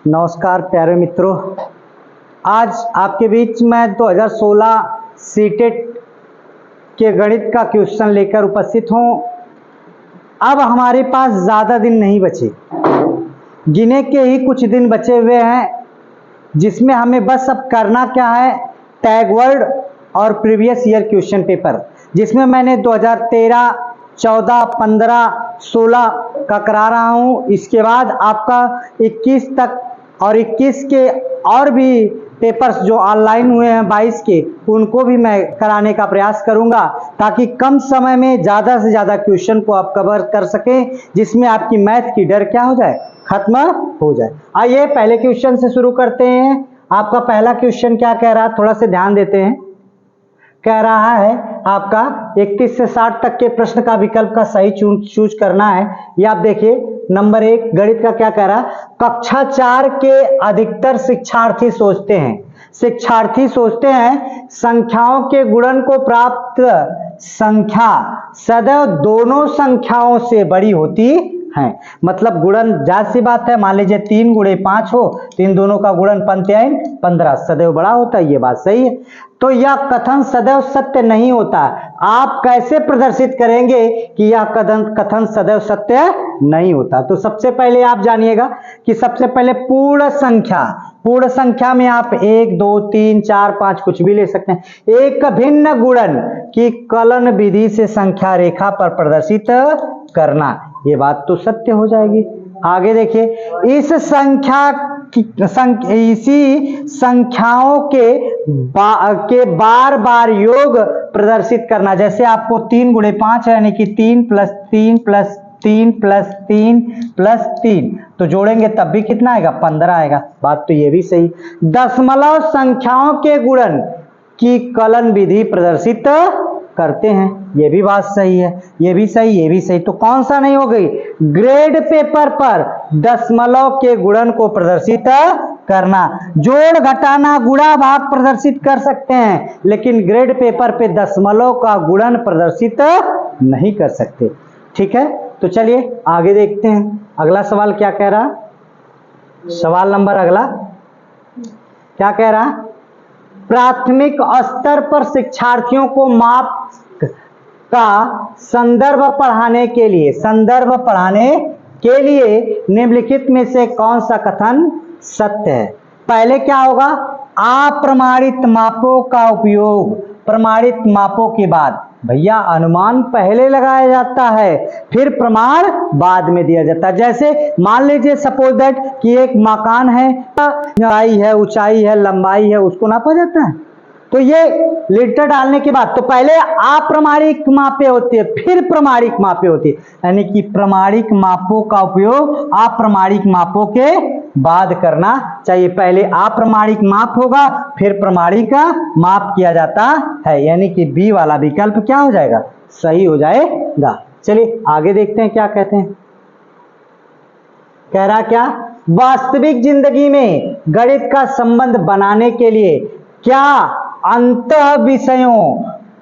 नमस्कार प्यारे मित्रों, आज आपके बीच मैं 2016 सीटेट के गणित का क्वेश्चन लेकर उपस्थित हूँ। अब हमारे पास ज़्यादा दिन नहीं बचे, गिने के ही कुछ दिन बचे हुए हैं, जिसमें हमें बस अब करना क्या है, टैग वर्ड और प्रीवियस ईयर क्वेश्चन पेपर, जिसमें मैंने 2013, 14, 15, 16 का करा रहा हूँ। इसके बाद आपका 21 तक और 21 के और भी पेपर्स जो ऑनलाइन हुए हैं 22 के, उनको भी मैं कराने का प्रयास करूंगा, ताकि कम समय में ज़्यादा से ज़्यादा क्वेश्चन को आप कवर कर सकें, जिसमें आपकी मैथ की डर क्या हो जाए, खत्म हो जाए। आइए पहले क्वेश्चन से शुरू करते हैं। आपका पहला क्वेश्चन क्या कह रहा है, थोड़ा से ध्यान देते हैं। कह रहा है आपका 31 से 60 तक के प्रश्न का विकल्प का सही चूज करना है। ये आप देखिए, नंबर 1 गणित का क्या कह रहा है, कक्षा 4 के अधिकतर शिक्षार्थी सोचते हैं संख्याओं के गुणन को प्राप्त संख्या सदैव दोनों संख्याओं से बड़ी होती है। मतलब गुणन, जाहिर सी बात है, मान लीजिए 3 गुणे 5 हो तो इन दोनों का गुणन पंचैन 15 सदैव बड़ा होता है। ये बात सही है। तो यह कथन सदैव सत्य नहीं होता। आप कैसे प्रदर्शित करेंगे कि यह कथन सदैव सत्य नहीं होता? तो सबसे पहले आप जानिएगा कि सबसे पहले पूर्ण संख्या में आप 1, 2, 3, 4, 5 कुछ भी ले सकते हैं। एक भिन्न गुणन की कलन विधि से संख्या रेखा पर प्रदर्शित करना, ये बात तो सत्य हो जाएगी। आगे देखिए, इसी संख्याओं के बार बार योग प्रदर्शित करना। जैसे आपको 3 गुणे 5 है, यानी कि 3 प्लस 3 प्लस 3 प्लस 3 प्लस 3, तो जोड़ेंगे तब भी कितना आएगा, 15 आएगा। बात तो ये भी सही। दशमलव संख्याओं के गुणन की कलन विधि प्रदर्शित करते हैं, ये भी बात सही है। ये भी सही। तो कौन सा नहीं हो गई, ग्रेड पेपर पर दशमलव के गुणन को प्रदर्शित करना। जोड़, घटाना, गुणा, भाग प्रदर्शित कर सकते हैं, लेकिन ग्रेड पेपर पे दशमलव का गुणन प्रदर्शित नहीं कर सकते। ठीक है, तो चलिए आगे देखते हैं। अगला सवाल क्या कह रहा, सवाल नंबर अगला क्या कह रहा, प्राथमिक स्तर पर शिक्षार्थियों को माप का संदर्भ पढ़ाने के लिए निम्नलिखित में से कौन सा कथन सत्य है? पहले क्या होगा, अप्रमाणित मापों का उपयोग। प्रमाणित मापों के बाद भैया अनुमान पहले लगाया जाता है, फिर प्रमाण बाद में दिया जाता है। जैसे मान लीजिए सपोज दैट कि एक मकान है, ऊंचाई है, लंबाई है, उसको नापा जाता है। तो ये लीटर डालने के बाद तो पहले अप्रमाणिक मापें होती है, फिर प्रमाणिक मापें होती है, यानी कि प्रमाणिक मापों का उपयोग अप्रमाणिक मापों के बाद करना चाहिए। पहले अप्रमाणिक माप होगा, फिर प्रमाणिक माप किया जाता है, यानी कि बी वाला विकल्प क्या हो जाएगा, सही हो जाएगा। चलिए आगे देखते हैं क्या कहते हैं। कह रहा क्या, वास्तविक जिंदगी में गणित का संबंध बनाने के लिए क्या अंतः विषयों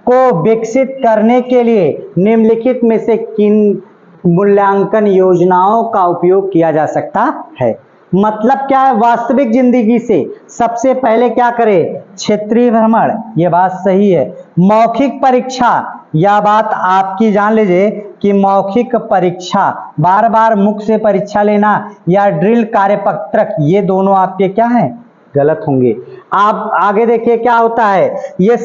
को विकसित करने के लिए निम्नलिखित में से किन मूल्यांकन योजनाओं का उपयोग किया जा सकता है? मतलब क्या है, वास्तविक जिंदगी से सबसे पहले क्या करें, क्षेत्रीय भ्रमण, ये बात सही है। मौखिक परीक्षा, यह बात आपकी जान लीजिए कि मौखिक परीक्षा, बार बार मुख से परीक्षा लेना या ड्रिल कार्यपत्रक, ये दोनों आपके क्या हैं, गलत होंगे। आप आगे देखिए क्या होता है, ये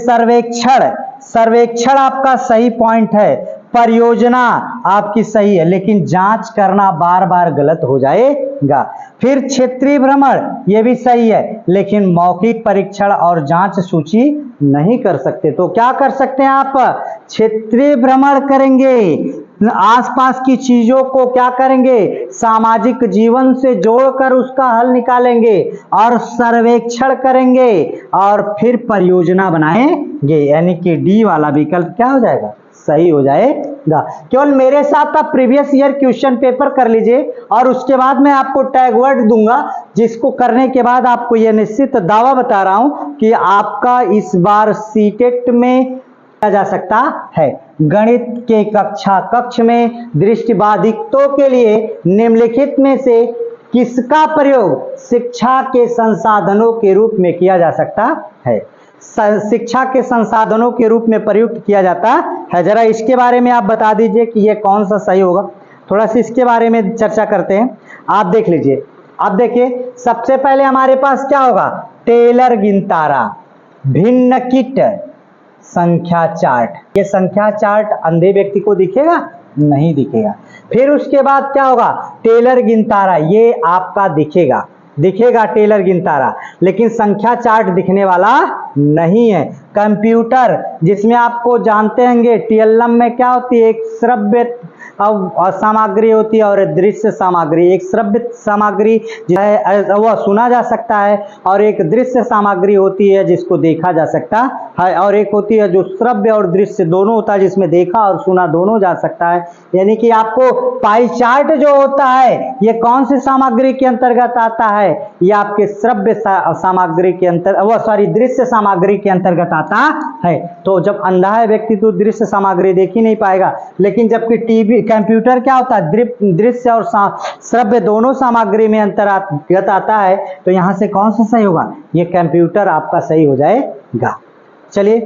सर्वेक्षण आपका सही पॉइंट है, परियोजना आपकी सही है, लेकिन जांच करना बार बार गलत हो जाएगा। फिर क्षेत्रीय भ्रमण, ये भी सही है, लेकिन मौखिक परीक्षण और जांच सूची नहीं कर सकते। तो क्या कर सकते हैं आप, क्षेत्रीय भ्रमण करेंगे, आसपास की चीजों को क्या करेंगे, सामाजिक जीवन से जोड़कर उसका हल निकालेंगे, और सर्वेक्षण करेंगे, और फिर परियोजना बनाएंगे, यानी कि डी वाला विकल्प क्या हो जाएगा, सही हो जाएगा। केवल मेरे साथ आप प्रीवियस ईयर क्वेश्चन पेपर कर लीजिए, और उसके बाद मैं आपको टैग वर्ड दूंगा, जिसको करने के बाद आपको यह निश्चित दावा बता रहा हूं कि आपका इस बार सीटेट में जा सकता है। गणित के कक्ष में दृष्टिबाधितों के लिए निम्नलिखित में से किसका प्रयोग शिक्षा के संसाधनों के रूप में किया जा सकता है? शिक्षा के संसाधनों के रूप में प्रयुक्त किया जाता है। जरा इसके बारे में आप बता दीजिए कि ये कौन सा सही होगा। थोड़ा सा इसके बारे में चर्चा करते हैं। आप देख लीजिए, आप देखिए सबसे पहले हमारे पास क्या होगा? टेलर गिनतारा, भिन्न किट, संख्या चार्ट। ये संख्या चार्ट अंधे व्यक्ति को दिखेगा? नहीं दिखेगा। फिर उसके बाद क्या होगा? टेलर गिनतारा, ये आपका दिखेगा टेलर गिनतारा, लेकिन संख्या चार्ट दिखने वाला नहीं है। कंप्यूटर, जिसमें आपको जानते होंगे टीएलएम में क्या होती है? एक श्रव्य सामग्री होती है और दृश्य सामग्री। एक श्रव्य सामग्री है वह सुना जा सकता है, और एक दृश्य सामग्री होती है जिसको देखा जा सकता है, और एक होती है जो श्रव्य और दृश्य दोनों होता है, जिसमें देखा और सुना दोनों जा सकता है। यानी कि आपको पाई चार्ट जो होता है ये कौन सी सामग्री के अंतर्गत आता है? ये आपके श्रव्य सामग्री के दृश्य सामग्री के अंतर्गत आता है। तो जब अंधा है व्यक्ति तो दृश्य सामग्री देख ही नहीं पाएगा, लेकिन जबकि टीवी कंप्यूटर क्या होता है? दृश्य और श्रव्य दोनों सामग्री में अंतर्गत आता है। तो यहां से कौन सा सही होगा? ये कंप्यूटर आपका सही हो जाएगा। चलिए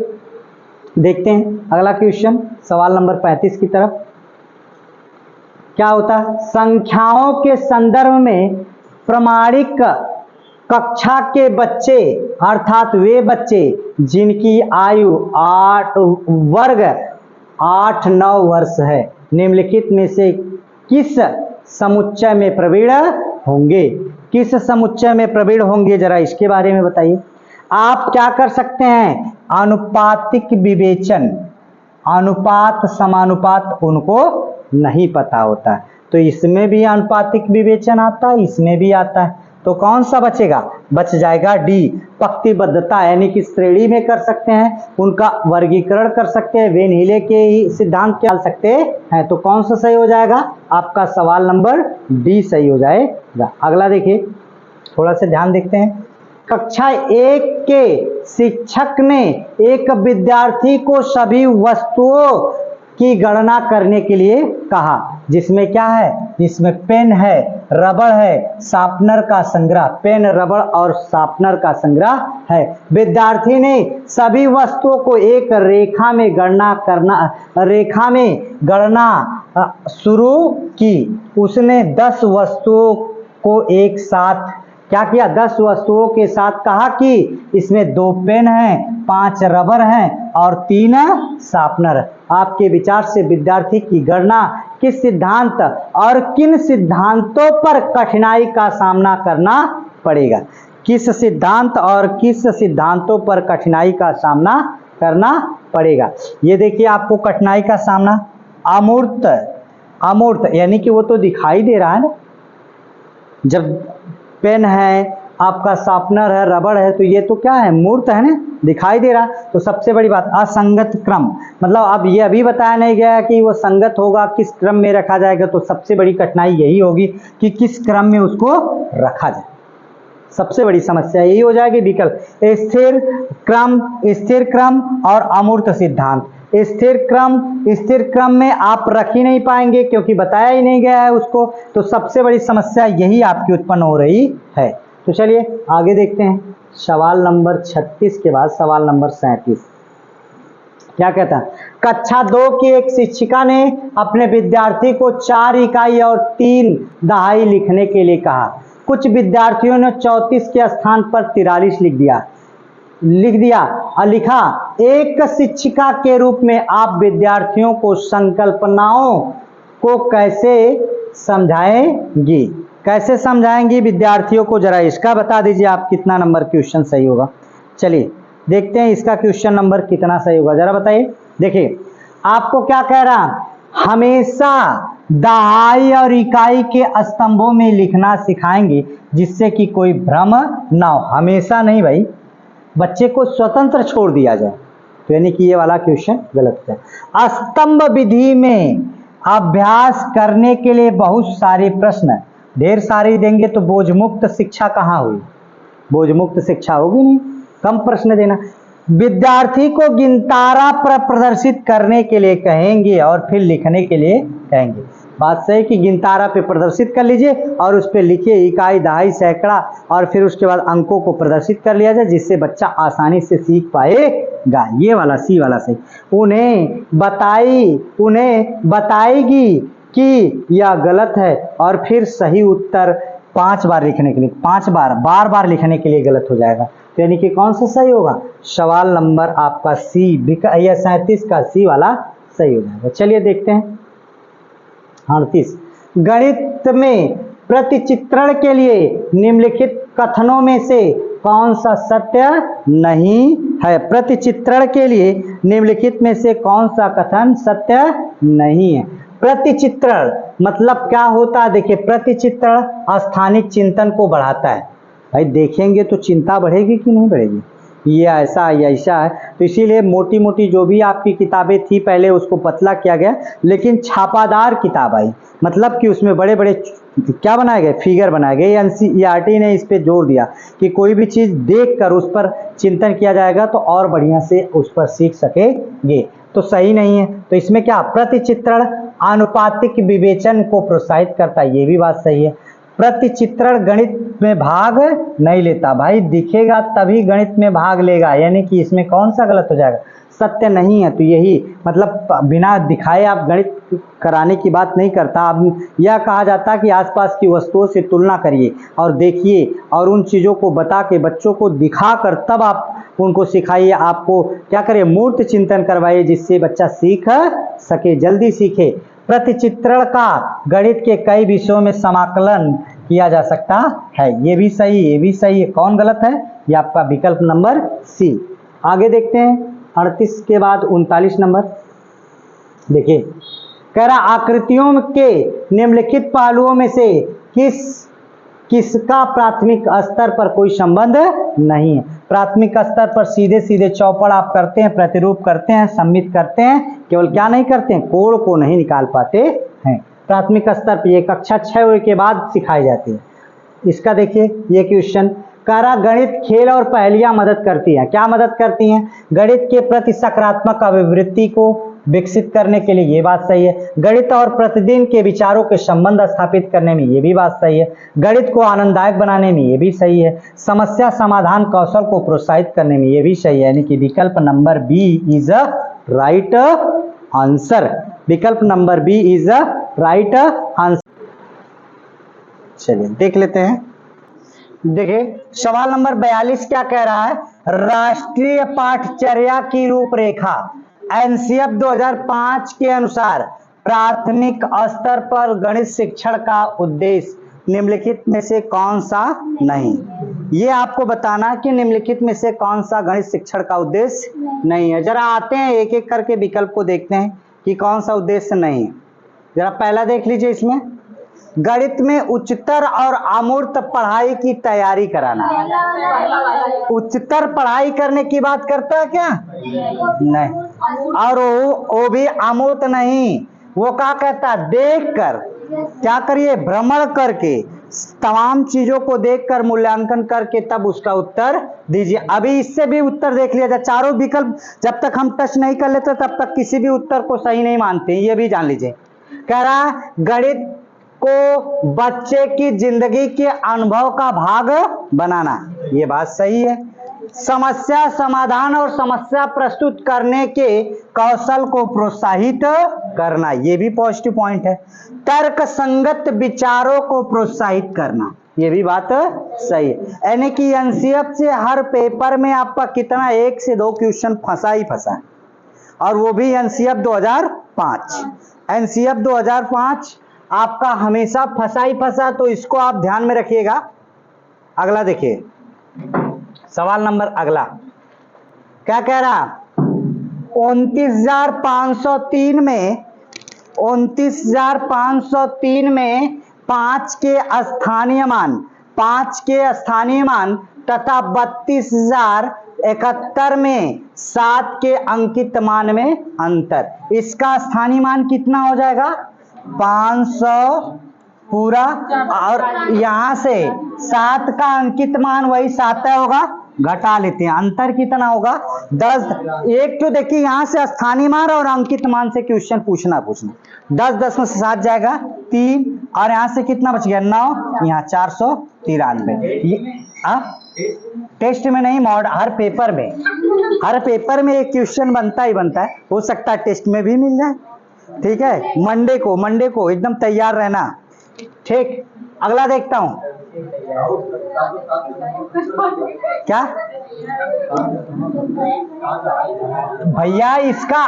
देखते हैं अगला क्वेश्चन, सवाल नंबर 35 की तरफ। क्या होता है? संख्याओं के संदर्भ में प्रमाणिक कक्षा के बच्चे, अर्थात वे बच्चे जिनकी आयु 8-9 वर्ष है, निम्नलिखित में से किस समुच्चय में प्रवीण होंगे? किस समुच्चय में प्रवीण होंगे? जरा इसके बारे में बताइए। आप क्या कर सकते हैं? आनुपातिक विवेचन, अनुपात समानुपात उनको नहीं पता होता है, तो इसमें भी आनुपातिक विवेचन आता है, इसमें भी आता है। तो कौन सा बचेगा? बच जाएगा डी, पंक्तिबद्धता, यानी कि श्रेणी में कर सकते हैं, उनका वर्गीकरण कर सकते हैं, वेन हिले के ही सिद्धांत डाल सकते हैं। तो कौन सा सही हो जाएगा? आपका सवाल नंबर डी सही हो जाएगा। अगला देखिए, थोड़ा सा ध्यान देखते हैं। कक्षा 1 के शिक्षक ने एक विद्यार्थी को सभी वस्तुओं की गणना करने के लिए कहा, जिसमें क्या है? जिसमें पेन है, रबड़ है, शार्पनर का संग्रह, पेन, रबड़ और शार्पनर का संग्रह है। विद्यार्थी ने सभी वस्तुओं को एक रेखा में गणना शुरू की। उसने 10 वस्तुओं को एक साथ क्या किया? 10 वस्तुओं के साथ कहा कि इसमें 2 पेन हैं, 5 रबर हैं और 3 शार्पनर। आपके विचार से विद्यार्थी की गणना किस सिद्धांत और किन सिद्धांतों पर कठिनाई का सामना करना पड़ेगा? किस सिद्धांत और किस सिद्धांतों पर कठिनाई का सामना करना पड़ेगा? ये देखिए, आपको कठिनाई का सामना अमूर्त यानी कि वो तो दिखाई दे रहा है ना, जब पेन है, आपका शार्पनर है, रबड़ है, तो ये तो क्या है? मूर्त है ना, दिखाई दे रहा। तो सबसे बड़ी बात असंगत क्रम, मतलब अब ये अभी बताया नहीं गया कि वो संगत होगा, किस क्रम में रखा जाएगा। तो सबसे बड़ी कठिनाई यही होगी कि किस क्रम में उसको रखा जाए। सबसे बड़ी समस्या यही हो जाएगी। विकल्प स्थिर क्रम और अमूर्त सिद्धांत। स्थिर क्रम में आप रख ही नहीं पाएंगे क्योंकि बताया ही नहीं गया है उसको। तो सबसे बड़ी समस्या यही आपकी उत्पन्न हो रही है। तो चलिए आगे देखते हैं, सवाल नंबर 36 के बाद सवाल नंबर 37 क्या कहता है? कक्षा 2 की एक शिक्षिका ने अपने विद्यार्थी को 4 इकाई और 3 दहाई लिखने के लिए कहा। कुछ विद्यार्थियों ने 34 के स्थान पर 43 लिख दिया और लिखा। एक शिक्षिका के रूप में आप विद्यार्थियों को संकल्पनाओं को कैसे समझाएंगी विद्यार्थियों को? जरा इसका बता दीजिए आप कितना नंबर क्वेश्चन सही होगा। चलिए देखते हैं इसका क्वेश्चन नंबर कितना सही होगा, जरा बताइए। देखिए आपको क्या कह रहा, हमेशा दहाई और इकाई के स्तंभों में लिखना सिखाएंगे जिससे कि कोई भ्रम ना हो। हमेशा नहीं भाई, बच्चे को स्वतंत्र छोड़ दिया जाए, तो यानी कि ये वाला क्वेश्चन गलत है। स्तंभ विधि में अभ्यास करने के लिए बहुत सारे प्रश्न ढेर सारे देंगे तो बोझ मुक्त शिक्षा कहाँ हुई? बोझ मुक्त शिक्षा होगी नहीं, कम प्रश्न देना। विद्यार्थी को गिनतारा पर प्रदर्शित करने के लिए कहेंगे और फिर लिखने के लिए कहेंगे। बात सही कि गिनतारा पे प्रदर्शित कर लीजिए और उस पर लिखिए इकाई, दहाई, सैकड़ा और फिर उसके बाद अंकों को प्रदर्शित कर लिया जाए जिससे बच्चा आसानी से सीख पाएगा। ये वाला सी वाला सही। उन्हें बताएगी कि यह गलत है और फिर सही उत्तर 5 बार लिखने के लिए, 5 बार लिखने के लिए गलत हो जाएगा। तो यानी कि कौन सा सही होगा? सवाल नंबर आपका सी, या 37 का सी वाला सही हो जाएगा। चलिए देखते हैं 38। गणित में प्रतिचित्रण के लिए निम्नलिखित कथनों में से कौन सा सत्य नहीं है? प्रतिचित्रण के लिए निम्नलिखित में से कौन सा कथन सत्य नहीं है? प्रतिचित्रण मतलब क्या होता है? देखिए, प्रतिचित्रण स्थानिक चिंतन को बढ़ाता है। भाई देखेंगे तो चिंता बढ़ेगी कि नहीं बढ़ेगी? ये ऐसा है, तो इसीलिए मोटी मोटी जो भी आपकी किताबें थी पहले उसको पतला किया गया, लेकिन छापादार किताब आई, मतलब कि उसमें बड़े बड़े क्या बनाए गए? फिगर बनाए गए। एनसीईआरटी ने इस पे जोर दिया कि कोई भी चीज़ देखकर उस पर चिंतन किया जाएगा तो और बढ़िया से उस पर सीख सकेंगे। तो सही नहीं है। तो इसमें क्या? प्रतिचित्रण आनुपातिक विवेचन को प्रोत्साहित करता है, ये भी बात सही है। प्रतिचित्रण गणित में भाग नहीं लेता। भाई दिखेगा तभी गणित में भाग लेगा, यानी कि इसमें कौन सा गलत हो जाएगा? सत्य नहीं है। तो यही मतलब बिना दिखाए आप गणित कराने की बात नहीं करता। अब यह कहा जाता है कि आसपास की वस्तुओं से तुलना करिए और देखिए और उन चीज़ों को बता के बच्चों को दिखा कर तब आप उनको सिखाइए। आपको क्या करिए? मूर्त चिंतन करवाइए जिससे बच्चा सीख सके, जल्दी सीखे। प्रतिचित्रण का गणित के कई विषयों में समाकलन किया जा सकता है। ये भी सही है। कौन गलत है? ये आपका विकल्प नंबर सी। आगे देखते हैं 38 के बाद 39 नंबर। देखिए, कह रहा आकृतियों के निम्नलिखित पहलुओं में से किसका प्राथमिक स्तर पर कोई संबंध नहीं है? प्राथमिक स्तर पर सीधे सीधे चौपड़ आप करते हैं, प्रतिरूप करते हैं, सम्मित करते हैं, केवल क्या नहीं करते हैं? कोण को नहीं निकाल पाते हैं। प्राथमिक स्तर पर ये कक्षा 6 के बाद सिखाई जाती है। इसका देखिए ये क्वेश्चन कह रहा गणित खेल और पहेलियां मदद करती हैं। क्या मदद करती हैं? गणित के प्रति सकारात्मक अभिवृत्ति को विकसित करने के लिए, ये बात सही है। गणित और प्रतिदिन के विचारों के संबंध स्थापित करने में, ये भी बात सही है। गणित को आनंददायक बनाने में, ये भी सही है। समस्या समाधान कौशल को प्रोत्साहित करने में, ये भी सही है। यानी कि विकल्प number B is a right answer. विकल्प number B is a right answer. चलिए देख लेते हैं। देखिए सवाल नंबर 42 क्या कह रहा है? राष्ट्रीय पाठचर्या की रूपरेखा एनसीएफ 2005 के अनुसार प्राथमिक स्तर पर गणित शिक्षण का उद्देश्य निम्नलिखित में से कौन सा नहीं? ये आपको बताना कि निम्नलिखित में से कौन सा गणित शिक्षण का उद्देश्य नहीं है। जरा आते हैं एक एक करके विकल्प को देखते हैं कि कौन सा उद्देश्य नहीं है। जरा पहला देख लीजिए, इसमें गणित में उच्चतर और अमूर्त पढ़ाई की तैयारी कराना। उच्चतर पढ़ाई करने की बात करता है क्या? नहीं। और वो भी अमूर्त नहीं, वो क्या कहता है? देखकर क्या करिए? भ्रमण करके तमाम चीजों को देखकर मूल्यांकन करके तब उसका उत्तर दीजिए। अभी इससे भी उत्तर देख लिया जाए। चारों विकल्प जब तक हम टच नहीं कर लेते तब तक किसी भी उत्तर को सही नहीं मानते, ये भी जान लीजिए। कह रहा गणित को बच्चे की जिंदगी के अनुभव का भाग बनाना, ये बात सही है। समस्या समाधान और समस्या प्रस्तुत करने के कौशल को प्रोत्साहित करना, ये भी पॉजिटिव पॉइंट है। तर्क संगत विचारों को प्रोत्साहित करना, ये भी बात सही है। यानी कि एनसीएफ से हर पेपर में आपका कितना 1 से 2 क्वेश्चन फंसा ही फंसा है, और वो भी एनसीएफ 2005। एनसीएफ 2005 आपका हमेशा फंसा ही फंसा, तो इसको आप ध्यान में रखिएगा। अगला देखिए सवाल नंबर अगला क्या कह रहा? 29,503 में 5 के स्थानीय मान तथा 32,071 में 7 के अंकित मान में अंतर। इसका स्थानीय मान कितना हो जाएगा? 500 पूरा, और यहां से 7 का अंकित मान वही 7 होगा, घटा लेते हैं। अंतर कितना होगा 10। एक तो देखिए यहाँ से स्थानीय मान और अंकित मान से क्वेश्चन पूछना 10 10 में से 7 जाएगा 3 और यहाँ से कितना बच गया 9, यहाँ 493। टेस्ट में नहीं हर पेपर में एक क्वेश्चन बनता ही बनता है, हो सकता है टेस्ट में भी मिल जाए। ठीक है, मंडे को एकदम तैयार रहना। ठीक, अगला देखता हूं क्या भैया, इसका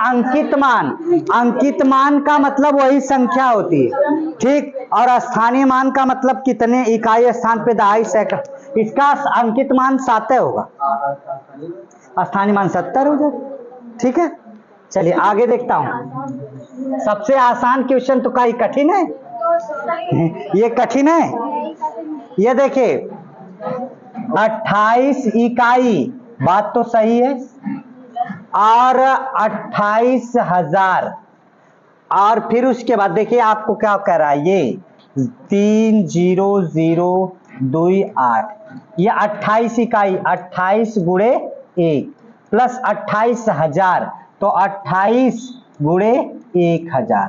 अंकित मान का मतलब वही संख्या होती है। ठीक, और स्थानीय मान का मतलब कितने इकाई स्थान पे दहाई सेकंड। इसका अंकित मान 7 होगा, स्थानीय मान 70 हो जाएगा। ठीक है, चलिए आगे देखता हूं। सबसे आसान क्वेश्चन तो कहीं कठिन है, ये कठिन है। ये देखिए 28 इकाई, बात तो सही है, और 28,000, और फिर उसके बाद देखिए आपको क्या कह रहा है, ये 30028, ये 28 इकाई, 28 गुणे 1 प्लस 28,000, तो 28 गुणे 1000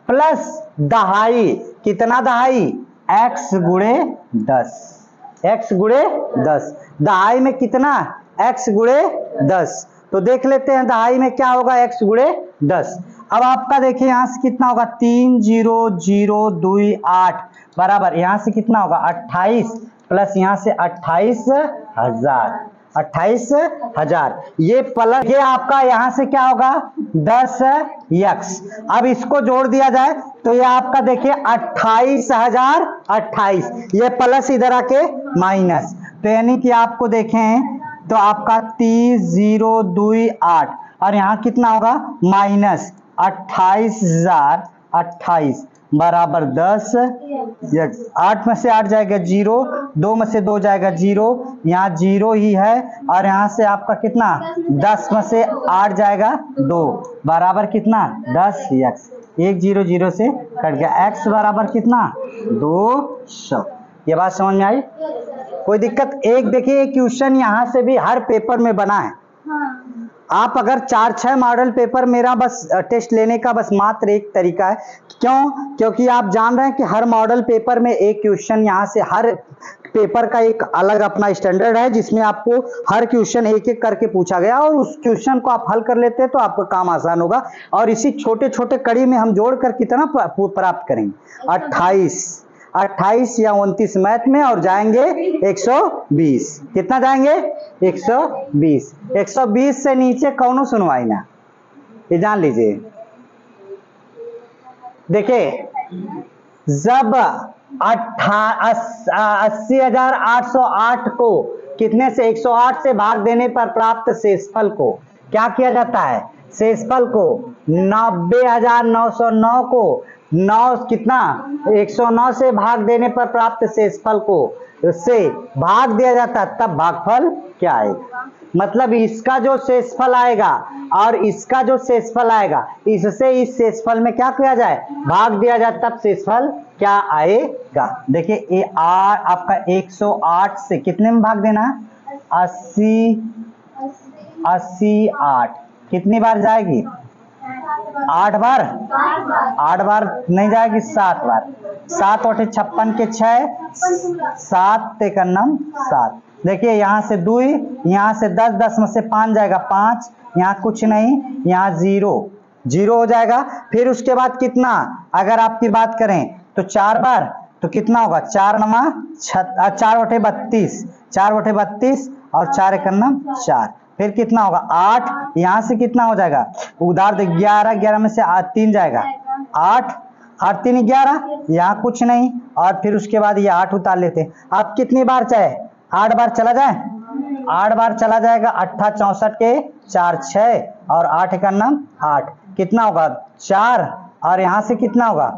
प्लस दहाई, कितना दहाई x गुणे 10, दहाई में कितना x गुणे 10, तो देख लेते हैं दहाई में क्या होगा x गुणे 10। अब आपका देखिए यहाँ से कितना होगा 30028 बराबर यहाँ से कितना होगा 28 प्लस यहाँ से 28,000, ये प्लस ये आपका यहाँ से क्या होगा 10x। अब इसको जोड़ दिया जाए तो ये आपका देखिए 28,028, ये प्लस इधर आके माइनस, तो यानी कि आपको देखें तो आपका 3028 और यहाँ कितना होगा माइनस 28,028 बराबर 10। 8 में से 8 जाएगा 0, 2 में से 2 जाएगा 0, यहाँ 0 ही है, और यहाँ से आपका कितना 10 में से 8 जाएगा 2 बराबर कितना 10x। 1 0 0 से कट गया, x बराबर कितना 200। ये बात समझ में आई? कोई दिक्कत? एक देखिए क्वेश्चन यहाँ से भी हर पेपर में बना है। आप अगर 4-6 मॉडल पेपर, मेरा बस टेस्ट लेने का बस मात्र एक तरीका है। क्यों? क्योंकि आप जान रहे हैं कि हर मॉडल पेपर में एक क्वेश्चन, यहाँ से हर पेपर का एक अलग अपना स्टैंडर्ड है, जिसमें आपको हर क्वेश्चन एक एक करके पूछा गया, और उस क्वेश्चन को आप हल कर लेते हैं तो आपका काम आसान होगा। और इसी छोटे छोटे कड़ी में हम जोड़कर कितना प्राप्त करेंगे 28 या 29 मैथ में, और जाएंगे 120। कितना जाएंगे 120। 120 से नीचे कौनो सुनवाई ना, ये जान लीजिए। देखिए जब 80,808 को कितने से 108 से भाग देने पर प्राप्त शेषफल को क्या किया जाता है, शेषफल को 90,909 को 9 कितना 109 से भाग देने पर प्राप्त शेषफल को उससे भाग दिया जाता है, तब भागफल क्या आएगा। मतलब इसका जो शेषफल आएगा और इसका जो शेषफल आएगा, इससे इस शेषफल में क्या किया जाए, भाग दिया जाए, तब शेषफल क्या आएगा। देखिए ये आपका 108 से कितने में भाग देना है 8 कितनी बार जाएगी 8 बार, 8 बार नहीं जाएगी 7 बार। 7 और 56 के 6, 7 तेकर नम 7। देखिए यहाँ से 2, यहाँ से 10, 10 में से 5 जाएगा 5, यहाँ कुछ नहीं, यहाँ 0 हो जाएगा। फिर उसके बाद कितना, अगर आपकी बात करें तो 4 बार, तो कितना होगा 4 नमा 4 बटे 32, 4 बटे 32 और 4 एकर नम 4। फिर कितना होगा 8, यहाँ से कितना हो जाएगा उधार 11, 11 में से 3 जाएगा 8, 8 3 11, यहाँ कुछ नहीं, और फिर उसके बाद ये 8 उतार लेते हैं। आप कितनी बार चाहे 8 बार चला जाए, 8 बार चला जाएगा, 8 64 के 4 6 और 8 का नाम 8, कितना होगा 4, और यहाँ से कितना होगा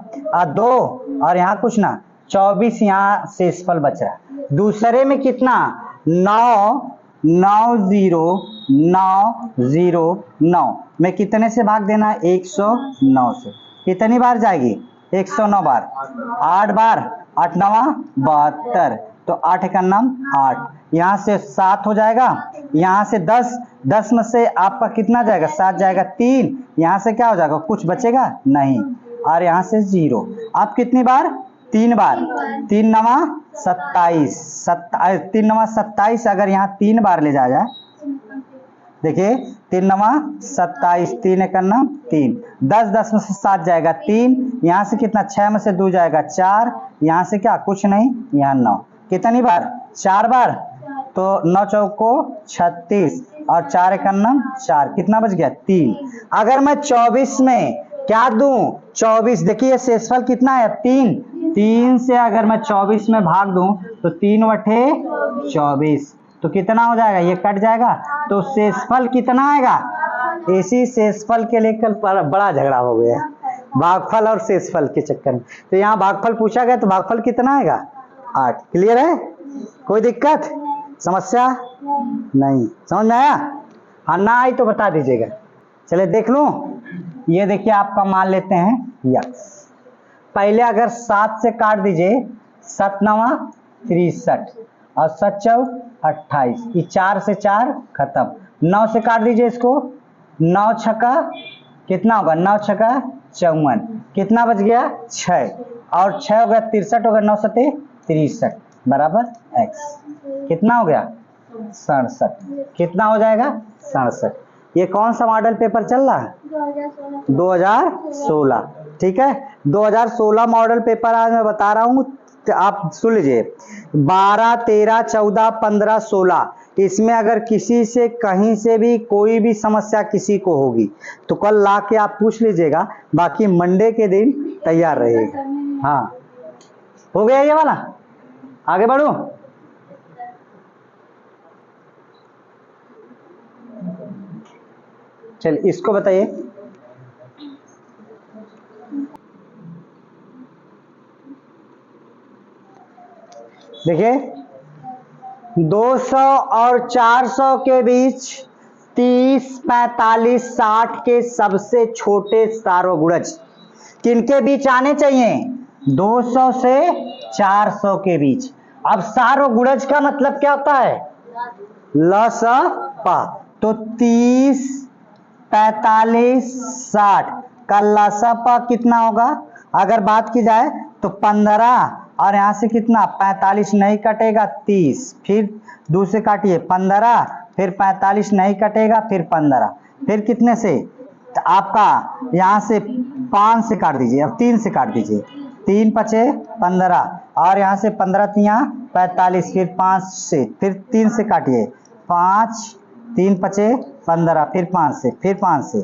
2 और यहाँ कुछ ना 24, यहाँ शेषफल बच रहा है। दूसरे में कितना 9 में कितने से भाग देना है 109 से। कितनी बार जाएगी 109 बार, 8 बार, 8 9 72, तो 8 का नाम 8, यहाँ से 7 हो जाएगा, यहाँ से 10, 10 में से आपका कितना जाएगा, 7 जाएगा, 3, यहाँ से क्या हो जाएगा, कुछ बचेगा नहीं, और यहाँ से 0। आप कितनी बार, 3 बार, 3 नवा 27, 3 नवा 27, अगर यहाँ 3 बार ले जाया जाए, देखिए 3 नवा 27, 3 एक नाम 3, 10, 10 में से 7 जाएगा 3, यहाँ से कितना, 6 में से 2 जाएगा 4, यहाँ से क्या, कुछ नहीं, यहाँ 9, कितनी बार, 4 बार, तो 9 चौको 36 और 4 एक नाम 4, कितना बच गया, 3। अगर मैं 24 में क्या दूं, 24, देखिए शेषफल कितना है, 3, 3 से अगर मैं 24 में भाग दूं तो 3 बटे 24, तो कितना हो जाएगा, ये कट जाएगा, तो शेषफल कितना आएगा। इसी शेषफल के लेकर बड़ा झगड़ा हो गया, भागफल और शेषफल के चक्कर में। तो यहाँ भागफल पूछा गया तो भागफल कितना आएगा, 8। क्लियर है, कोई दिक्कत, समस्या नहीं, समझ में आया। हाँ ना आई तो बता दीजिएगा। चलिए देख लूं, ये देखिए आपका मान लेते हैं यक्स। पहले अगर 7 से काट दीजिए, 7 नवा 63 और 7 चौक 28, ये 4 से 4 खत्म। 9 से काट दीजिए इसको, 9 छक्का कितना होगा, 9 छक्का 54, कितना बच गया 6, और 6 हो गया 63 हो गया, 9 सते 63 बराबर x, कितना हो गया 67, कितना हो जाएगा 67। ये कौन सा मॉडल पेपर चल रहा है, 2016, ठीक है। 2016 मॉडल पेपर आज मैं बता रहा हूँ, आप सुन लीजिए। 12, 13, 14, 15, 16, इसमें अगर किसी से कहीं से भी कोई भी समस्या किसी को होगी तो कल ला के आप पूछ लीजिएगा, बाकी मंडे के दिन तैयार रहेगा। हाँ हो गया ये वाला, आगे बढ़ो। चलिए इसको बताइए, देखिए 200 और 400 के बीच 30, 45, 60 के सबसे छोटे सार्वगुणज किनके बीच आने चाहिए, 200 से 400 के बीच। अब सार्वगुणज का मतलब क्या होता है, लसपा, तो 30, 45, 60 का लसपा कितना होगा, अगर बात की जाए तो 15, और यहाँ से कितना 45 नहीं कटेगा 30, फिर दूसरे काटिए 15, फिर 45 नहीं कटेगा, फिर 15, फिर कितने से, तो आपका यहाँ से 5 से काट दीजिए, अब 3 से काट दीजिए, 3 पचे 15, और यहाँ से 15 तिया 45, फिर 5 से, फिर 3 से काटिए, 5, 3 पचे 15, फिर 5 से, फिर 5 से,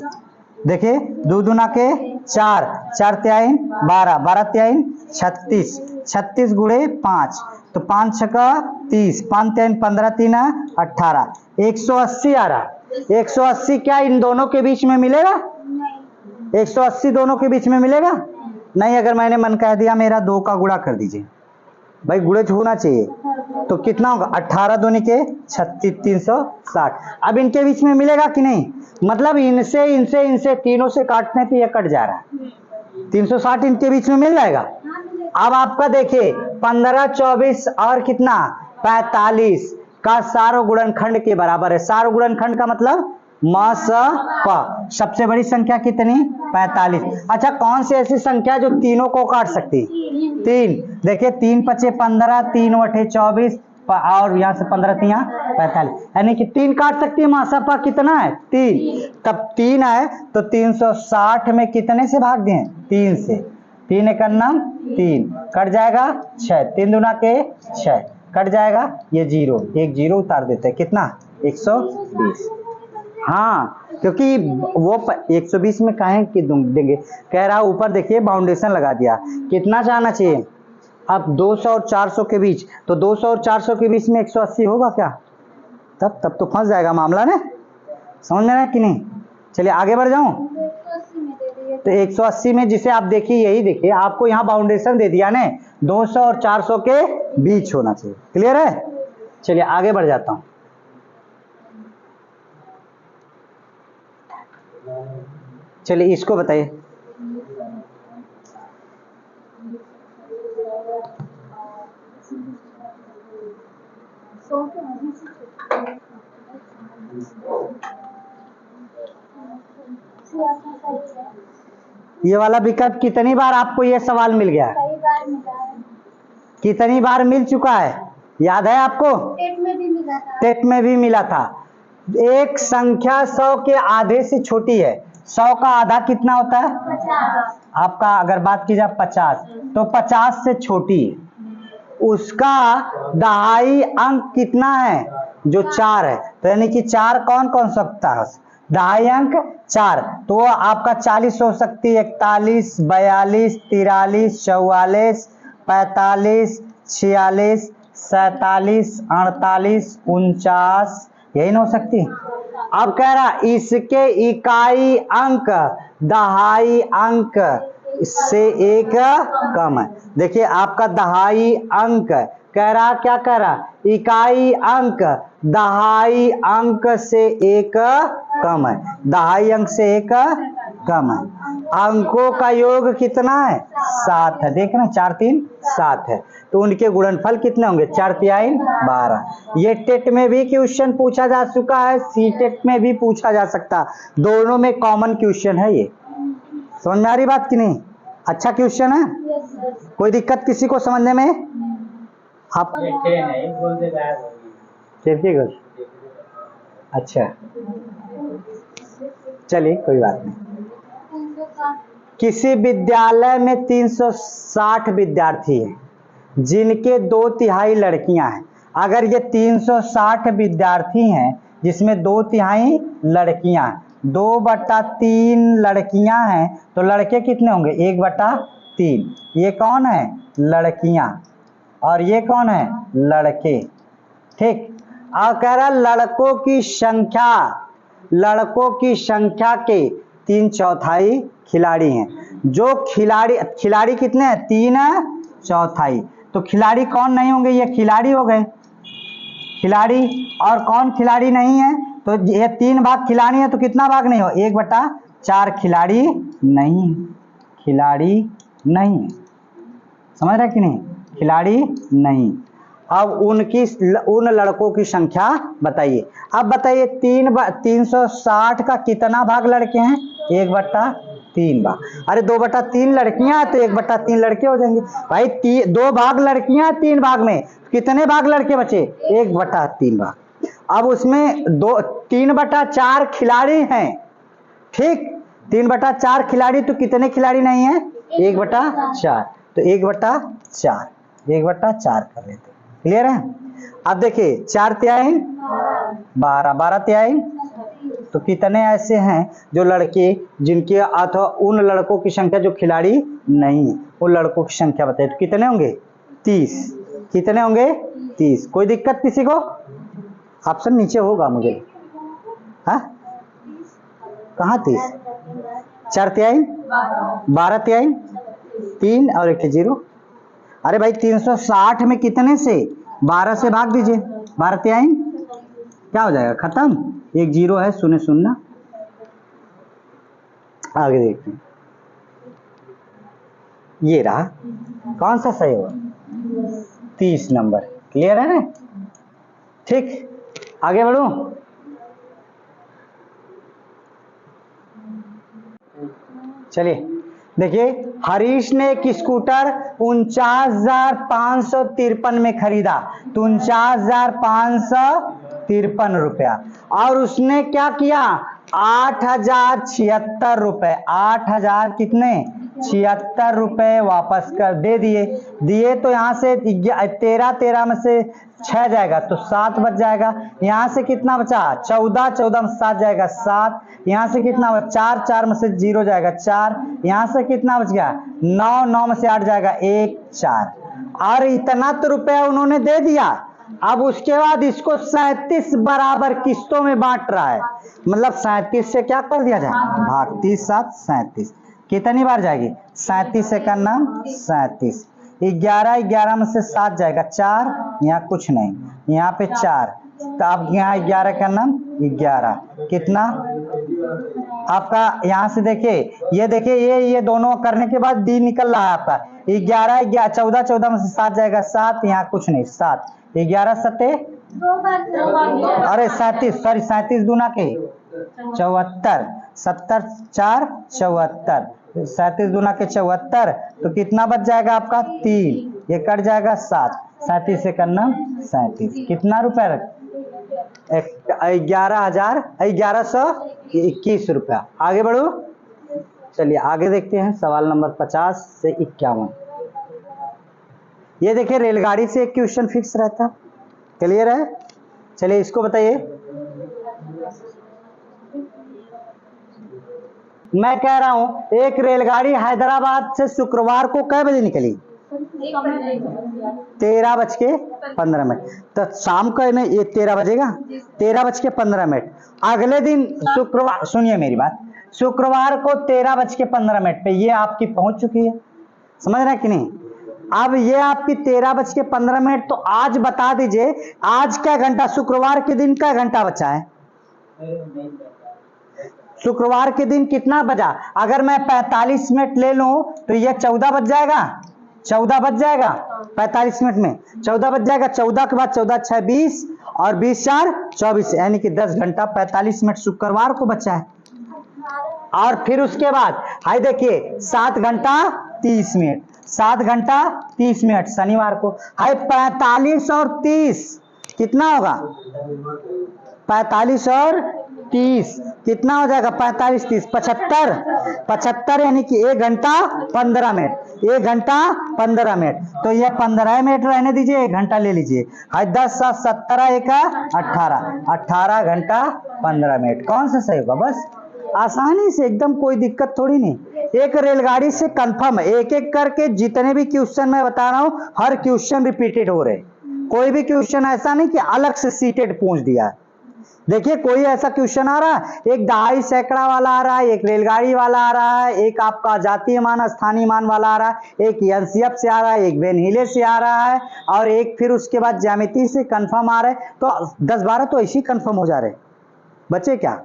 देखिए 2 दूना के 4, 4 त्याइन 12, 12 त्याइन 36, 36 गुणे 5, तो 5 छक्का 30, 5 त्याइन 15, 3 18, 180 आ रहा। 180 क्या इन दोनों के बीच में मिलेगा, 180 दोनों के बीच में मिलेगा नहीं। अगर मैंने मन कह दिया मेरा 2 का गुणा कर दीजिए, भाई गुणज होना चाहिए, तो कितना होगा 18 दूनी के 36, 360। अब इनके बीच में मिलेगा कि नहीं, मतलब इनसे इनसे इनसे तीनों से काटने पे ये कट जा रहा है, 360 इनके बीच में मिल जाएगा। अब आपका देखिए 15, 24 और कितना 45 का सार्वगुणनखंड के बराबर है। सार्वगुणनखंड का मतलब प, सबसे बड़ी संख्या कितनी 45। अच्छा कौन सी ऐसी संख्या जो तीनों को काट सकती, 3, देखिए 3 पचे 15, 3 वठे 24, और यहाँ से 15 तिया 45, यानी कि 3 काट सकती है। मासापा कितना है 3, तब 3 है तो 360 में कितने से भाग दें, 3 से, 3 एक नाम 3, कट जाएगा 6, 3 दूना के 6, कट जाएगा ये 0, एक 0 उतार देते हैं, कितना 120। हाँ क्योंकि वो 120 में काहे कि देंगे, कह रहा ऊपर देखिए बाउंडेशन लगा दिया, कितना जाना चाहिए। अब 200 और 400 के बीच, तो 200 और 400 के बीच में 180 होगा क्या, तब तो फंस जाएगा मामला ने, समझ में आया कि नहीं। चलिए आगे बढ़ जाऊं, तो 180 में जिसे आप देखिए, यही देखिए आपको यहाँ बाउंडेशन दे दिया ने, 200 और 400 के बीच होना चाहिए। क्लियर है, चलिए आगे बढ़ जाता हूं। चलिए इसको बताइए, ये वाला विकल्प कितनी बार आपको ये सवाल मिल गया? कई बार मिला है। कितनी बार मिल चुका है, याद है आपको? टेट में भी मिला था। टेट में भी मिला था। एक संख्या 100 के आधे से छोटी है। 100 का आधा कितना होता है? 50। आपका अगर बात की जाए 50, तो 50 से छोटी है। उसका दहाई अंक कितना है? जो 4 है। तो यानी कि 4 कौन कौन सकता है? दहाई अंक 4। तो आपका 40 हो सकती है, 41, 42, 43, 44, 45, 46, 47, 48, 49, यही ना हो सकती। अब कह रहा इसके इकाई अंक दहाई अंक से एक कम है। देखिए आपका दहाई अंक कह रहा, क्या कह रहा? इकाई अंक दहाई अंक से एक कम है। दहाई अंक से एक कम है। अंकों का योग कितना है? 7 है। देख रहे हैं, 4 3 7 है। तो उनके गुणनफल कितने होंगे? 4 3 12। ये टेट में भी क्वेश्चन पूछा जा चुका है, सी टेट में भी पूछा जा सकता। दोनों में कॉमन क्वेश्चन है ये। समझ में आ रही बात कि नहीं? अच्छा क्वेश्चन है, कोई दिक्कत किसी को समझने में? आप अच्छा, चलिए कोई बात नहीं। किसी विद्यालय में 360 विद्यार्थी हैं जिनके 2/3 लड़कियां हैं। अगर ये 360 विद्यार्थी हैं जिसमें 2/3 लड़कियां हैं, 2/3 लड़कियां हैं, तो लड़के कितने होंगे? 1/3। ये कौन है? लड़कियां। और ये कौन है? लड़के। ठीक। अब कह रहा लड़कों की संख्या के 3/4 खिलाड़ी हैं। जो खिलाड़ी कितने हैं? 3/4। तो खिलाड़ी कौन नहीं होंगे? ये खिलाड़ी हो गए खिलाड़ी। और कौन खिलाड़ी नहीं है? तो ये 3 भाग खिलाड़ी है, तो कितना भाग नहीं हो? 1/4 खिलाड़ी नहीं है। समझ रहे कि नहीं? खिलाड़ी नहीं। अब उन लड़कों की संख्या बताइए। अब बताइए 360 का कितना भाग लड़के हैं? 1/3 भाग। अरे 2/3 लड़कियां हैं तो 1/3 लड़के हो जाएंगे भाई। 2 भाग लड़कियां हैं 3 भाग में, कितने भाग लड़के बचे? 1/3 भाग। अब उसमें 3/4 खिलाड़ी हैं। ठीक, 3/4 खिलाड़ी, तो कितने खिलाड़ी नहीं है? 1/4। तो 1/4 कर लेते। क्लियर है? अब देखिए 4 तिहाई 12, 12 तिहाई, तो कितने ऐसे हैं जो लड़के जिनके अथवा उन लड़कों की संख्या जो खिलाड़ी नहीं है, उन लड़कों की संख्या बताइए। तो कितने होंगे? 30। कितने होंगे? 30। कोई दिक्कत किसी को? ऑप्शन नीचे होगा मुझे। हाँ, कहाँ 30? 4 तिहाई 12 तिहाई 3 और 1 0। अरे भाई 360 में कितने से 12 से भाग दीजिए, 12 तिहाई क्या हो जाएगा? खत्म। 1 0 है, 0 0। आगे देखते हैं। ये रहा, कौन सा सही होगा? 30 नंबर। क्लियर है ना? ठीक, आगे बढ़ूं। चलिए देखिए, हरीश ने एक स्कूटर 49,553 में खरीदा। तो 49,553 रुपया। और उसने क्या किया? 8,076 रुपए, 8,000 कितने? 76 रुपए वापस कर दिए। तो यहाँ से 13 में से 6 जाएगा तो 7 बच जाएगा। यहाँ से कितना बचा? 14 में 7 जाएगा 7। यहाँ से कितना बचा? 4 में से 0 जाएगा 4। यहाँ से कितना बच गया? 9 में से 8 जाएगा 1 4। और इतना तो रुपया उन्होंने दे दिया। अब उसके बाद इसको 37 बराबर किस्तों में बांट रहा है। मतलब 37 से क्या कर दिया जाए? भाग। 30 7 37। कितनी बार जाएगी? 37 से का नाम 37। 11 में से 7 जाएगा 4, यहाँ कुछ नहीं, यहाँ पे 4। तो अब यहाँ 11 का नाम 11 कितना? आपका यहाँ से देखिए, ये देखिए, ये दोनों करने के बाद डी निकल रहा है आपका 11 14 14 में से 7 जाएगा 7, यहाँ कुछ नहीं 7 11 सत्ते 2 बार अरे 37 सॉरी 37 दूना के 74 70 4 74 37 दूना के 74 तो कितना बच जाएगा आपका 3, ये कट जाएगा 7 37 से करना 37 कितना रुपया 11,1121 रुपया। आगे बढ़ो, चलिए आगे देखते हैं सवाल नंबर 50 से 51। ये देखिए रेलगाड़ी से एक क्वेश्चन फिक्स रहता, क्लियर है? चलिए इसको बताइए। मैं कह रहा हूं एक रेलगाड़ी हैदराबाद से शुक्रवार को कै बजे निकली? 13:15। तो शाम को में ये 13 बजेगा, 13:15। अगले दिन शुक्रवार, सुनिए मेरी बात, शुक्रवार को 13:15 पे ये आपकी पहुंच चुकी है, समझ रहे हैं कि नहीं? अब ये आपकी 13:15, तो आज बता दीजिए आज क्या घंटा, शुक्रवार के दिन का घंटा बचा है? शुक्रवार के दिन कितना बजा? अगर मैं 45 मिनट ले लूं तो ये 14 बज जाएगा, 14 बज जाएगा 45 मिनट में 14 बज जाएगा। 14 के बाद 14 6 20 और 20 4 24, यानी कि 10 घंटा 45 मिनट शुक्रवार को बचा है। और फिर उसके बाद हाय देखिए 7 घंटा 30 मिनट, 7 घंटा 30 मिनट शनिवार को। हाय 45 और 30 कितना होगा? 45 और 30 कितना हो जाएगा? 45 30 75 75, यानी कि 1 घंटा 15 मिनट, 1 घंटा 15 मिनट। तो ये 15 मिनट रहने दीजिए, 1 घंटा ले लीजिए। हाय 10 7 17 1 18 18 घंटा 15 मिनट। कौन सा सही होगा? बस आसानी से एकदम, कोई दिक्कत थोड़ी नहीं। एक रेलगाड़ी से कंफर्म है, एक एक करके जितने भी क्वेश्चन मैं बता रहा हूं हर क्वेश्चन रिपीटेड हो रहे, कोई भी क्वेश्चन ऐसा नहीं कि अलग से सीटेड पूछ दिया। देखिए कोई ऐसा क्वेश्चन आ रहा है, एक दहाई सैकड़ा वाला आ रहा है, एक रेलगाड़ी वाला आ रहा है, एक आपका जातीय मान स्थानीय मान वाला आ रहा है, एक एनसीएफ से आ रहा है, एक वेनहिले से आ रहा है, और एक फिर उसके बाद ज्यामिति से कंफर्म आ रहे। तो 10-12 तो ऐसे ही कंफर्म हो जा रहे। बचे क्या?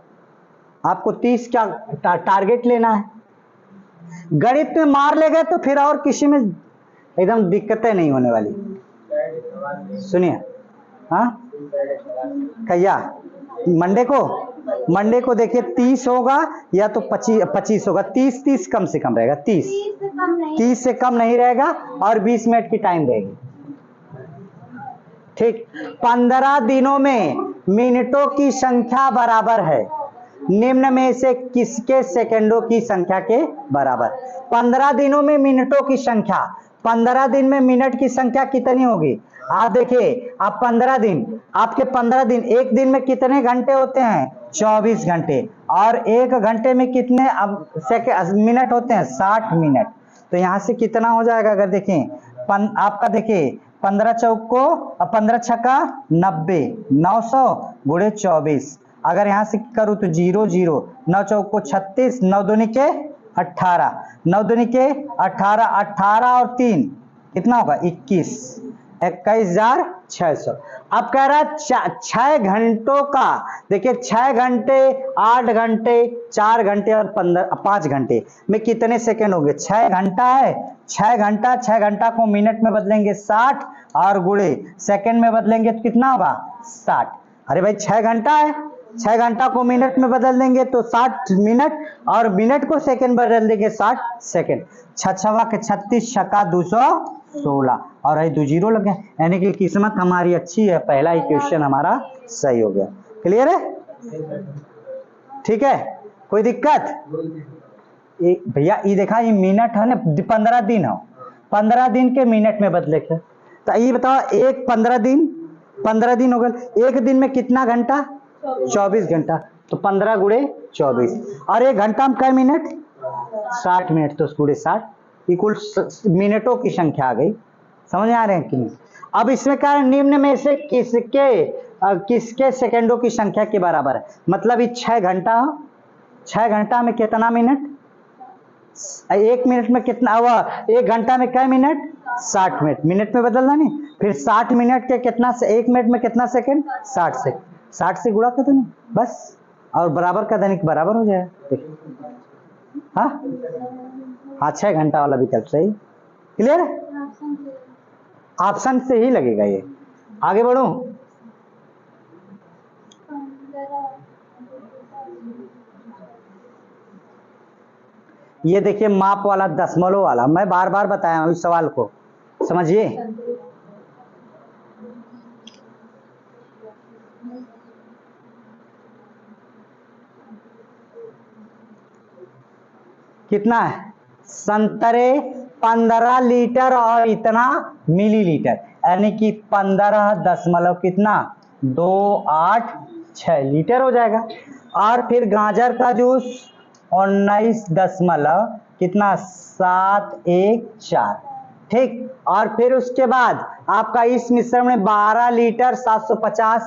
आपको 30 क्या टारगेट लेना है। गणित में मार ले गए तो फिर और किसी में एकदम दिक्कतें नहीं होने वाली। सुनिए, हाँ कहिया मंडे को देखिए 30 होगा या तो 25 होगा। 30 कम से कम रहेगा, 30 से कम नहीं रहेगा, और 20 मिनट की टाइम रहेगी। ठीक, 15 दिनों में मिनटों की संख्या बराबर है निम्न में से किसके सेकंडों की संख्या के बराबर? 15 दिनों में मिनटों की संख्या, 15 दिन में मिनट की संख्या कितनी होगी? आप देखिए, आप 15 दिन, आपके 15 दिन, एक दिन में कितने घंटे होते हैं? 24 घंटे। और एक घंटे में कितने अब मिनट होते हैं? 60 मिनट। तो यहां से कितना हो जाएगा? अगर देखें आपका, देखिए 15 चौक को 15 छक्का 90, 900 गुणे 24। अगर यहां से करूं तो 0 0, 9 चौक को 36, 9 दूनी के 18, 9 दूनी के 18, 18 और 3 कितना होगा? 21, 21,600। अब कह रहा है 6 घंटों का, देखिए 6 घंटे 8 घंटे 4 घंटे और 5 घंटे में कितने सेकंड होंगे? 6 घंटा है, 6 घंटा को मिनट में बदलेंगे 60, और गुणे सेकंड में बदलेंगे तो कितना होगा? 60। अरे भाई 6 घंटा है, 6 घंटा को मिनट में बदल देंगे तो 60 मिनट, और मिनट को सेकंड बदल देंगे 60 सेकंड। 6 के 36, छक्का 216, और ये 2 जीरो लगे, यानी कि किस्मत हमारी अच्छी है, पहला ही क्वेश्चन हमारा सही हो गया। क्लियर है? ठीक है, कोई दिक्कत? भैया ये देखा, ये मिनट है ना, 15 दिन हो, 15 दिन के मिनट में बदले थे। तो ये बताओ, एक 15 दिन हो गए, एक दिन में कितना घंटा? 24 घंटा। तो 15 गुणे 24, और 1 घंटा में कै मिनट? 60 मिनट। तो गुणे 60 इक्वल मिनटों की संख्या आ गई। समझ आ रहे हैं कि नहीं? अब इसमें क्या है? निम्न में से किसके सेकंडों की संख्या के बराबर है? मतलब ये 6 घंटा, 6 घंटा में कितना मिनट? 1 मिनट में कितना हुआ? 1 घंटा में कै मिनट? 60 मिनट। मिनट में बदलना नहीं, फिर 60 मिनट के कितना से 1 मिनट में कितना सेकंड? 60 सेकंड। 60 से गुणा कर दो, बस और बराबर का धनिक बराबर हो जाए। हाँ हाँ, 6 घंटा वाला विकल्प सही। क्लियर है? ऑप्शन से ही लगेगा ये। आगे बढ़ूं? ये देखिए माप वाला, दशमलव वाला, मैं बार बार बताया हूं इस सवाल को, समझिए। कितना है? संतरे 15 लीटर और इतना मिलीलीटर, यानी कि 15 दशमलव कितना 286 लीटर हो जाएगा। और फिर गाजर का जूस 19 दशमलव कितना 714, ठीक। और फिर उसके बाद आपका इस मिश्रण में 12 लीटर 750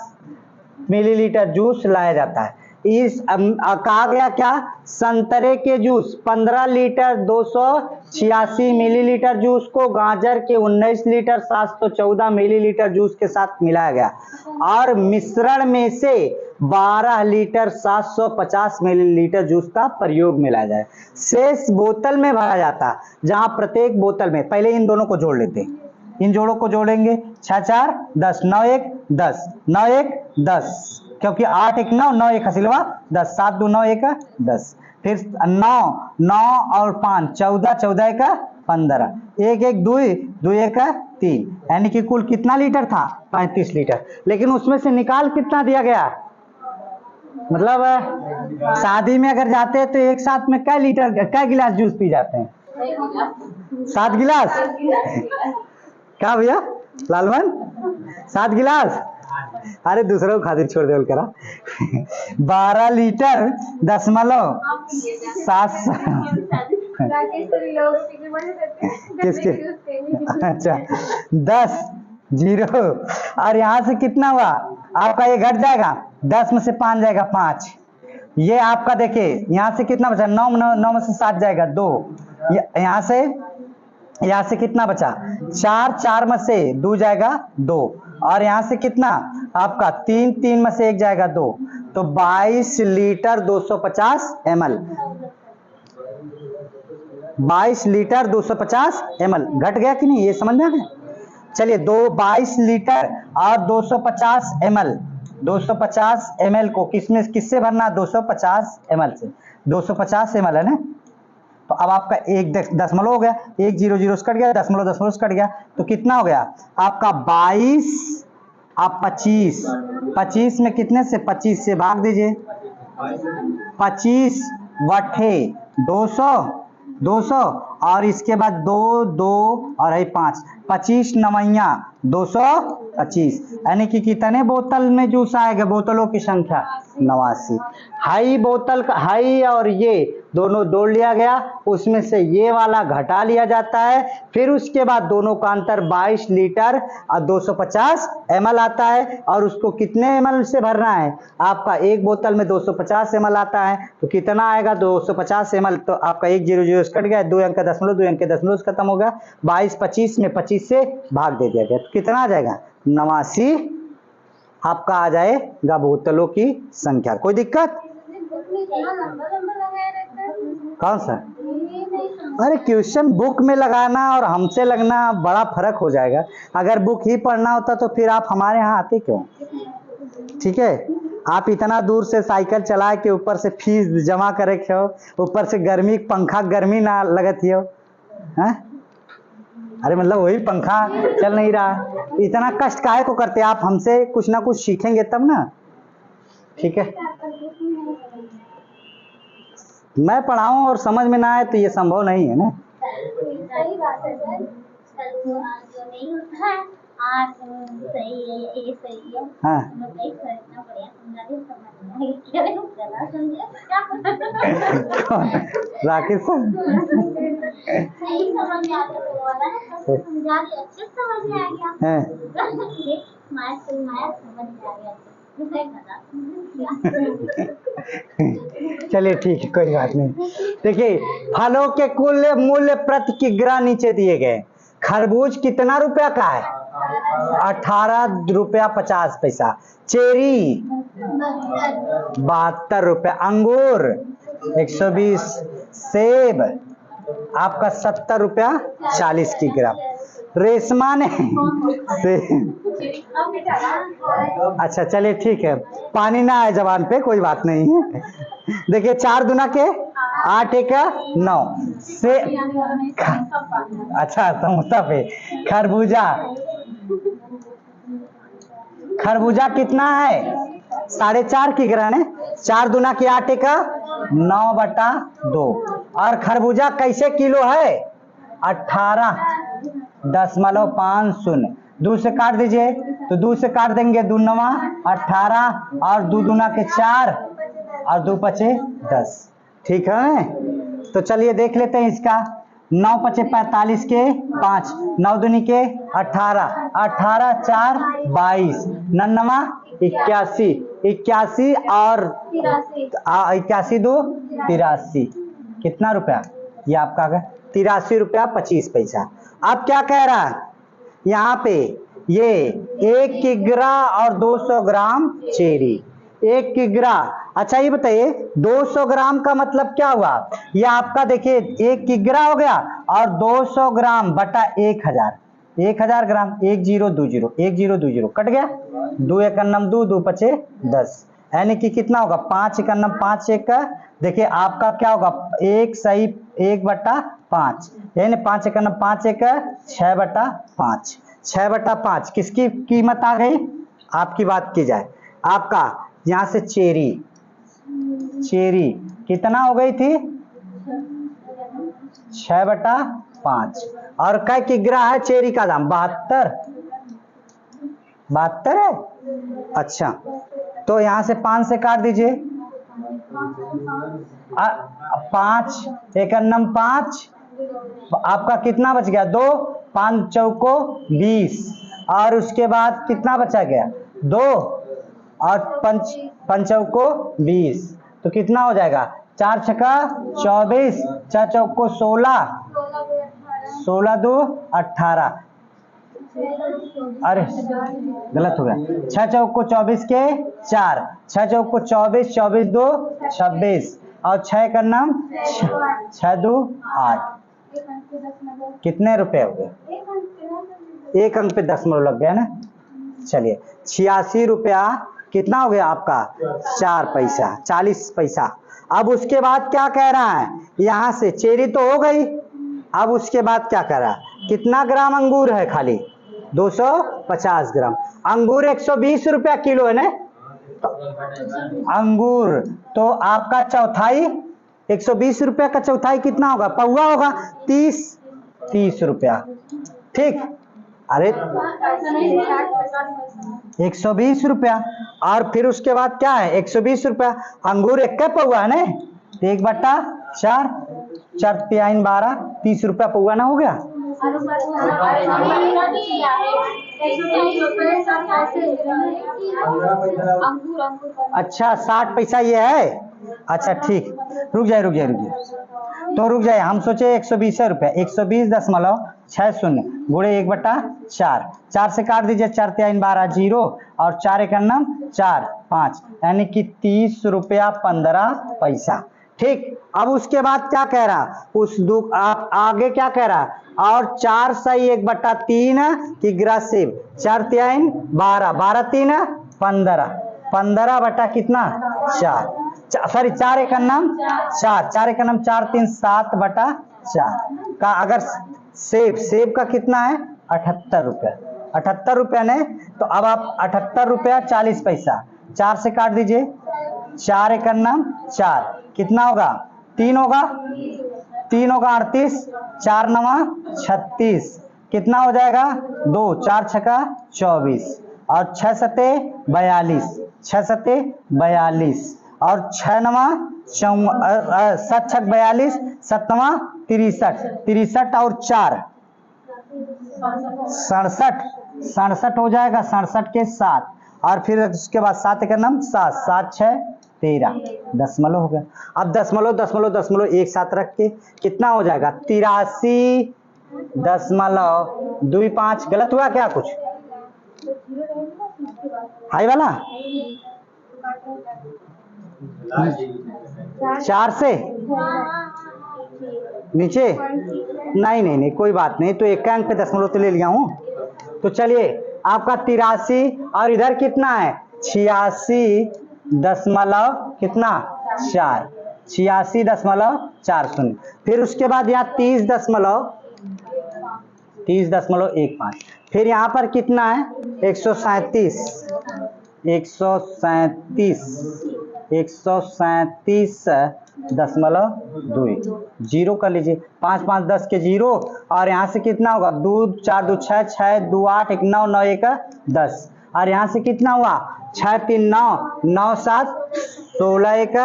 मिलीलीटर जूस लाया जाता है। इस कहा गया क्या? संतरे के जूस 15 लीटर 286 मिलीलीटर जूस को गाजर के 19 लीटर 714 मिलीलीटर जूस के साथ मिलाया गया और मिश्रण में से 12 लीटर 750 मिलीलीटर जूस का प्रयोग मिलाया जाए। शेष बोतल में भरा जाता, जहां प्रत्येक बोतल में, पहले इन दोनों को जोड़ लेते हैं, इन जोड़ों को जोड़ेंगे, 6 4 10, 9 1 10, 9 1 10, क्योंकि 8 1 9, 9 1 हसिलवा 10, 7 2 9 1 10, फिर 9 9 और 5 14, 14 1 15, 1 1 2 2 1 3, यानी कि कुल कितना लीटर था? 35 लीटर। लेकिन उसमें से निकाल कितना दिया गया? मतलब शादी में अगर जाते हैं तो एक साथ में कै लीटर, कै गिलास जूस पी जाते हैं? 7 गिलास। क्या भैया लालमन, 7 गिलास? अरे दूसरों को खातिर छोड़ दे करा। 12 लीटर दशमलव 700 किसके? अच्छा 10 0, और यहाँ से कितना हुआ आपका? ये घट जाएगा, 10 में से 5 जाएगा 5, ये आपका देखिए यहाँ से कितना बचा? 9 9 में से 7 जाएगा 2, यहाँ से कितना बचा? 4 4 में से 2 जाएगा 2, और यहाँ से कितना आपका 3 3 में से 1 जाएगा 2, तो 22 लीटर 250 ml, 22 लीटर 250 ml घट गया कि नहीं? ये समझ में आ गया? चलिए 22 लीटर और 250 ml, 250 ml को किससे भरना? 250 ml से, 250 ml है ना। तो अब आपका एक दशमलव हो गया, 1 0 0 से कट गया, दशमलव दशमलव से कट गया, तो कितना हो गया आपका? 22 आप 25, 25 में कितने से? 25 से भाग दीजिए, 25 बटे 200, 200 और इसके बाद 2 2 और है 5, 25 नवैया 225, यानी कि कितने बोतल में जूस आएगा? बोतलों की संख्या 89। हाई बोतल का, हाई और ये दोनों जोड़ लिया गया, उसमें से ये वाला घटा लिया जाता है, फिर उसके बाद दोनों का अंतर 22 लीटर और 250 ml आता है, और उसको कितने ml से भरना है? आपका एक बोतल में 250 ml आता है, तो कितना आएगा? 250 ml, तो आपका 1 0 0 से कट गया, 2 अंक दशमलव, 2 अंक दशमलव से खत्म हो गया, 22 25 में 25 से भाग दे दिया गया, तो कितना आ जाएगा? 89 आपका आ जाएगा बोतलों की संख्या। कोई दिक्कत? कौन सा? अरे क्वेश्चन बुक में लगाना और हमसे लगना बड़ा फर्क हो जाएगा। अगर बुक ही पढ़ना होता तो फिर आप हमारे यहाँ आते क्यों? ठीक है, आप इतना दूर से साइकिल चला के ऊपर से फीस जमा करे हो, ऊपर से गर्मी पंखा गर्मी ना लगती हो, हैं? अरे मतलब वही पंखा चल नहीं रहा, इतना कष्ट काहे को करते? आप हमसे कुछ ना कुछ सीखेंगे तब ना। ठीक है, मैं पढ़ाऊं और समझ में ना आए तो ये संभव नहीं है ना। सही बात है सर, जो नहीं होता है आज सही है, ये सही है। हाँ नहीं खरीदना पड़ेगा, समझा समझ नहीं क्या गला समझे क्या राकेश सर सही समझ में आता तो वाला समझा दिया, अच्छे समझ में आ गया हैं? ये माया समझ में आ गया। चलिए ठीक है, कोई बात नहीं। देखिए फलों के कुल मूल्य प्रति किग्रा नीचे दिए गए। खरबूज कितना रुपया का है? 18 रुपया 50 पैसा। चेरी ₹72। अंगूर 120, सेब आपका ₹70 की ग्राम। रेशमा ने अच्छा चलिए ठीक है, पानी ना आए जबान पे कोई बात नहीं है। देखिए 4 दूना के 8 एक 9 से अच्छा समोसा पे खरबूजा, खरबूजा कितना है 4.5 की ग्राम है। 4 दूना की 8 एक 9/2। और खरबूजा कैसे किलो है 18.50। 2 से काट दीजिए तो 2 से काट देंगे, 2 9 18 और 2 दूना के 4 और 2 पचे 10। ठीक है, तो चलिए देख लेते हैं इसका। 9 पचे 45 के 5, 9 दूनी के 18, 18 4 22, 9 81, 81 और 81 2 83। कितना रुपया ये आपका ₹83.25। अब क्या कह रहा है यहाँ पे, ये 1 किग्रा और 200 ग्राम चेरी, 1 किग्रा। अच्छा ये बताइए 200 ग्राम का मतलब क्या हुआ, ये आपका देखिए 1 किग्रा हो गया और 200 ग्राम बटा 1000, 1000 ग्राम। 1020, 1020 कट गया, 2 एक 2, 2 पचे 10, यानी कि कितना होगा 5 एक 5 एक। देखिए आपका क्या होगा 1 सही 1/5, यानी 5 एक 5 एक 6/5, 6/5 किसकी कीमत आ गई आपकी बात की जाए, आपका यहाँ से चेरी, चेरी कितना हो गई थी 6/5। और कै किग्रा है चेरी का दाम 72, 72 है। अच्छा तो यहाँ से 5 से काट दीजिए, 5 एक 5, आपका कितना बच गया 2, 5 चौको 20 और उसके बाद कितना बचा गया 2 और 5 चौको 20, तो कितना हो जाएगा 4 छक्का 24, 4 चौको 16, 16 2 18, अरे गलत हो गया, 6 चौको 24 के 4, 6 चौको 24, 24 2 26 और 6 का नाम 6 2 8। कितने रुपए हो गए, 1 अंक पे 10 लग गया ना। चलिए 86 रुपया कितना हो गया आपका 4 पैसा 40 पैसा। अब उसके बाद क्या कह रहा है, यहाँ से चेरी तो हो गई, अब उसके बाद क्या कह रहा है, कितना ग्राम अंगूर है खाली 250 ग्राम। अंगूर 120 रुपया किलो है ना, अंगूर तो आपका चौथाई 120 रुपया का चौथाई कितना होगा पौवा होगा 30 रुपया। ठीक, अरे 120 रुपया और फिर उसके बाद क्या है 120 रुपया, अंगूर 1 पौवा है ना, 1/4, 4 3 12, 30 रुपया पौवा ना हो गया। अच्छा 60 पैसा ये है, अच्छा ठीक, रुक जाए तो रुक जाए, हम सोचे 120 रुपया, 120.60 गुणे 1/4, 4 से काट दीजिए, 4 3 12 0 और 4 एक 4 5, यानी कि 30 रुपया 15 पैसा। ठीक, अब उसके बाद क्या कह रहा आप आगे क्या कह रहा, और 4 सही 1/3 किग्रा सेब, 4 3 12, 12 3 15, 15 बटा कितना 4, सॉरी 4 एक 4, 4 एक 4 3 7/4 का। अगर सेब का कितना है 78 रुपया, 78 रुपया ने, तो अब आप 78 रुपया 40 पैसा, 4 से काट दीजिए, 4 एक 4, कितना होगा 3 होगा, 3 होगा 38, 4 9 36, कितना हो जाएगा 2, 4 छक्का 24 और 6 सते 42, 6 सते 42 और 6 9 7 छक 42, 7 9 63, 63 और 4 67 हो जाएगा, 67 के 7 और फिर उसके बाद 7 एक 7, 7 6 13, दशमलव हो गया। अब दशमलव एक साथ रख के कितना हो जाएगा 83.25। गलत हुआ क्या कुछ हाई वाला, 4 से नीचे? नहीं नहीं नहीं, कोई बात नहीं, तो एक अंक पे दशमलव तो ले लिया हूँ। तो चलिए, आपका 83 और इधर कितना है 86 दशमलव कितना 4, 86.40। फिर उसके बाद यहाँ 30.15। फिर यहाँ पर कितना है 137.2 जीरो कर लीजिए, 5 5 10 के जीरो। और यहाँ से कितना होगा 2 4 2 6 6 2 8 1 9 9 1 10। और यहाँ से कितना हुआ 6 3 9 9 7 16 1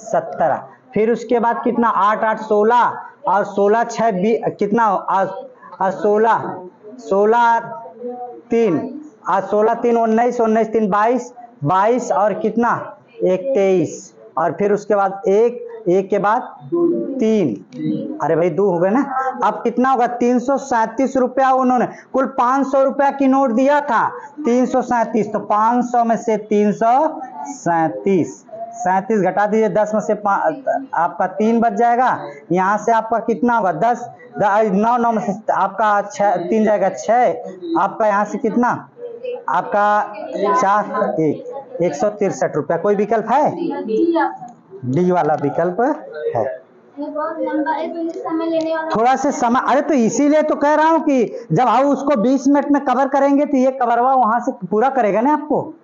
17। फिर उसके बाद कितना 8 8 16 और 16 6 कितना 16 16 3 16 3 19 19 3 22 22 और कितना 1 23। और फिर उसके बाद एक के बाद 3, अरे भाई 2 हो गए ना। अब कितना होगा 337 रुपया, उन्होंने कुल 500 रुपया की नोट दिया था 337, तो 500 में से 337 घटा दीजिए, 10 में से आपका 3 बच जाएगा। यहाँ से आपका कितना होगा 10 9 9 में से आपका 3 जाएगा 6, आपका यहाँ से कितना आपका 4 163 रुपया। कोई विकल्प है? डी वाला विकल्प है। थोड़ा से समय, अरे तो इसीलिए तो कह रहा हूं कि जब हम उसको 20 मिनट में कवर करेंगे तो ये कवरवा वहां से पूरा करेगा ना। आपको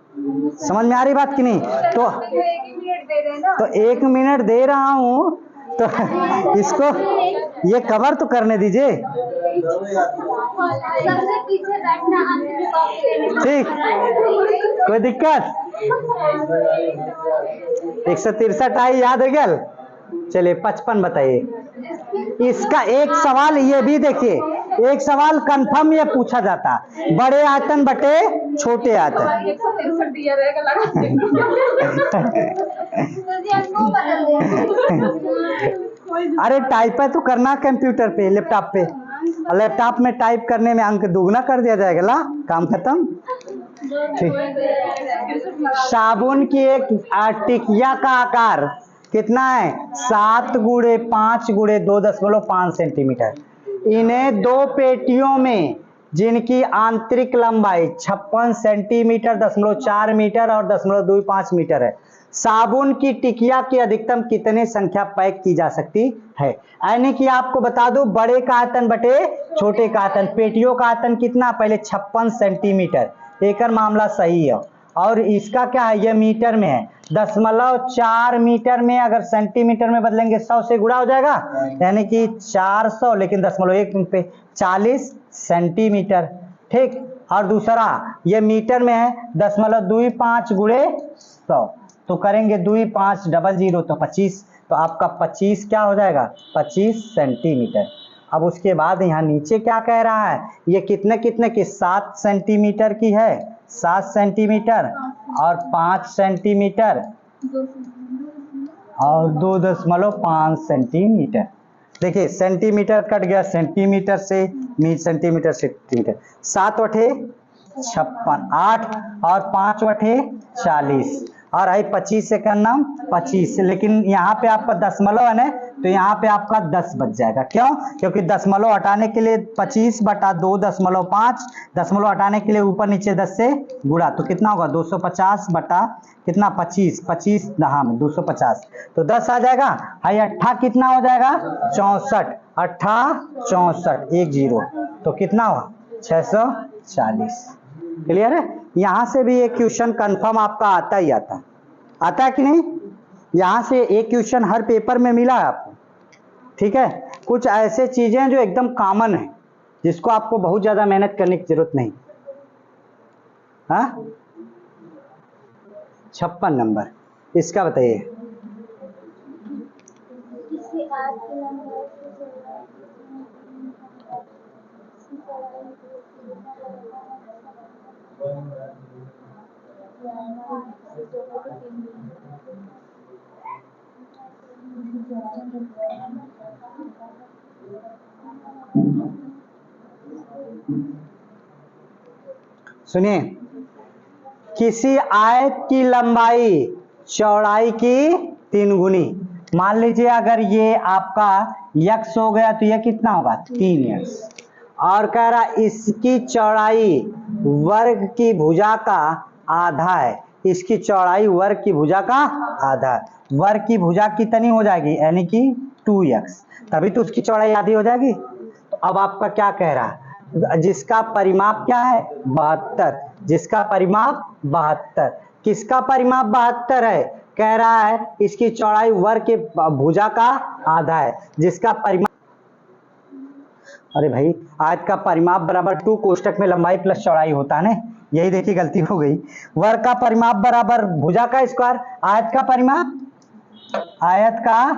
समझ में आ रही बात कि नहीं? तो 1 मिनट दे रहा हूं, तो इसको ये कवर तो करने दीजिए। ठीक, कोई दिक्कत? 163 आई, याद है क्या? चलिए 55 बताइए। इसका एक सवाल ये भी देखिए, एक सवाल कंफर्म ये पूछा जाता, बड़े आयतन बटे छोटे आयतन। अरे टाइप है तो करना कंप्यूटर पे, लैपटॉप पे। लैपटॉप में टाइप करने में अंक दुगना कर दिया जाएगा। ला, काम खत्म। साबुन की एक टिकिया का आकार कितना है 7 गुणे 5 गुणे 2.5 सेंटीमीटर। इन्हें 2 पेटियों में जिनकी आंतरिक लंबाई 56 सेंटीमीटर 0.4 मीटर और 0.25 मीटर है, साबुन की टिकिया की अधिकतम कितने संख्या पैक की जा सकती है? यानी कि आपको बता दूं, बड़े का आयतन बटे छोटे का आयतन, पेटियों का आयतन कितना पहले 56 सेंटीमीटर, एक मामला सही है। और इसका क्या है, ये मीटर में है, 0.4 मीटर में अगर सेंटीमीटर में बदलेंगे 100 से गुणा हो जाएगा, यानी कि 400, लेकिन 0.1 पे 40 सेंटीमीटर। ठीक, और दूसरा ये मीटर में है 0.25 गुणे 100, तो करेंगे 2 5 00 तो 25, तो आपका 25 क्या हो जाएगा 25 सेंटीमीटर। अब उसके बाद यहाँ नीचे क्या कह रहा है, ये कितने कितने की 7 सेंटीमीटर की है, 7 सेंटीमीटर और 5 सेंटीमीटर और 2.5 सेंटीमीटर। देखिए सेंटीमीटर कट गया सेंटीमीटर से, सेंटीमीटर सेंटीमीटर, 7 बटे 56, 8 और 5 बटे 40 और आई 25 से करना 25, लेकिन यहाँ पे आपका दशमलव है ना, तो यहाँ पे आपका 10 बच जाएगा। क्यों? क्योंकि दशमलव हटाने के लिए 25 बटा 2.5, दशमलव हटाने के लिए ऊपर नीचे 10 से गुणा, तो कितना होगा 250 बटा कितना 25, 25 दहा में 250, तो 10 आ जाएगा। हाई 8 कितना हो जाएगा 64, 8 64 1 0, तो कितना हुआ 640। क्लियर है? यहाँ से भी एक क्वेश्चन कंफर्म आपका आता ही आता है कि नहीं? यहाँ से एक क्वेश्चन हर पेपर में मिला है आपको। ठीक है, कुछ ऐसे चीजें जो एकदम कॉमन है, जिसको आपको बहुत ज्यादा मेहनत करने की जरूरत नहीं। हाँ, 56 नंबर इसका बताइए। सुनिए, किसी आयत की लंबाई चौड़ाई की 3 गुनी। मान लीजिए अगर ये आपका x हो गया तो ये कितना होगा 3x। और कह रहा इसकी चौड़ाई वर्ग की भुजा का आधा है, इसकी चौड़ाई वर्ग की भुजा का आधा है। वर्ग की भुजा कितनी हो जाएगी यानी कि 2x, तभी तो उसकी चौड़ाई आधी हो जाएगी। तो अब आपका क्या कह रहा है, जिसका परिमाप क्या है 72, जिसका परिमाप 72, किसका परिमाप 72 है, कह रहा है इसकी चौड़ाई वर्ग के भुजा का आधा है, जिसका परिमाप, अरे भाई आयत का परिमाप बराबर 2 कोष्टक में लंबाई प्लस चौड़ाई होता है ना, यही देखिए गलती हो गई। वर्ग का परिमाप बराबर भुजा का स्क्वायर, आयत का परिमाप, आयत का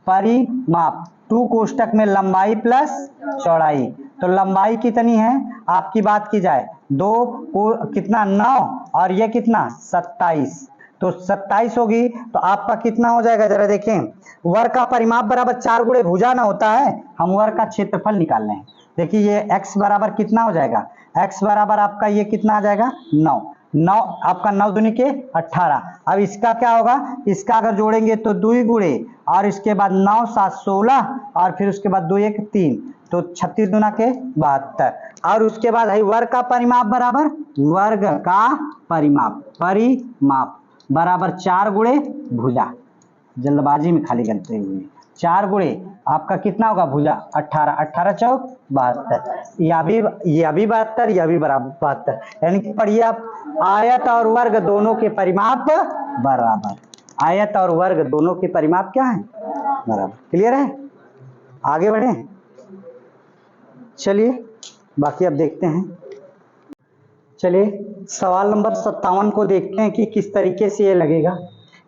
परिमाप 2 कोष्टक में लंबाई प्लस चौड़ाई। तो लंबाई कितनी है आपकी बात की जाए 2 को कितना 9 और ये कितना 27, तो 27 होगी। तो आपका कितना हो जाएगा जरा देखें, वर्ग का परिमाप बराबर 4 गुणे भुजा ना होता है, हम वर्ग का क्षेत्रफल निकाल रहे हैं। देखिए ये x बराबर कितना हो जाएगा, x बराबर आपका ये कितना आ जाएगा 9 आपका 9 दूनी के 18। अब इसका क्या होगा, इसका अगर जोड़ेंगे तो 2 गुणे और इसके बाद 9 7 16 और फिर उसके बाद 2 1 3, तो 36 दूना के 72। और उसके बाद है वर्ग का परिमाप बराबर, वर्ग का परिमाप बराबर 4 गुणे भुजा, जल्दबाजी में खाली गलती हुई, 4 गुणे आपका कितना होगा भुजा 18, 18 चौक 72, यह भी 72, यह भी बराबर 72, यानी कि पढ़िए आप आयत और वर्ग दोनों के परिमाप बराबर, आयत और वर्ग दोनों के परिमाप क्या है बराबर। क्लियर है, आगे बढ़े, चलिए बाकी अब देखते हैं। चलिए सवाल नंबर 57 को देखते हैं कि किस तरीके से ये लगेगा।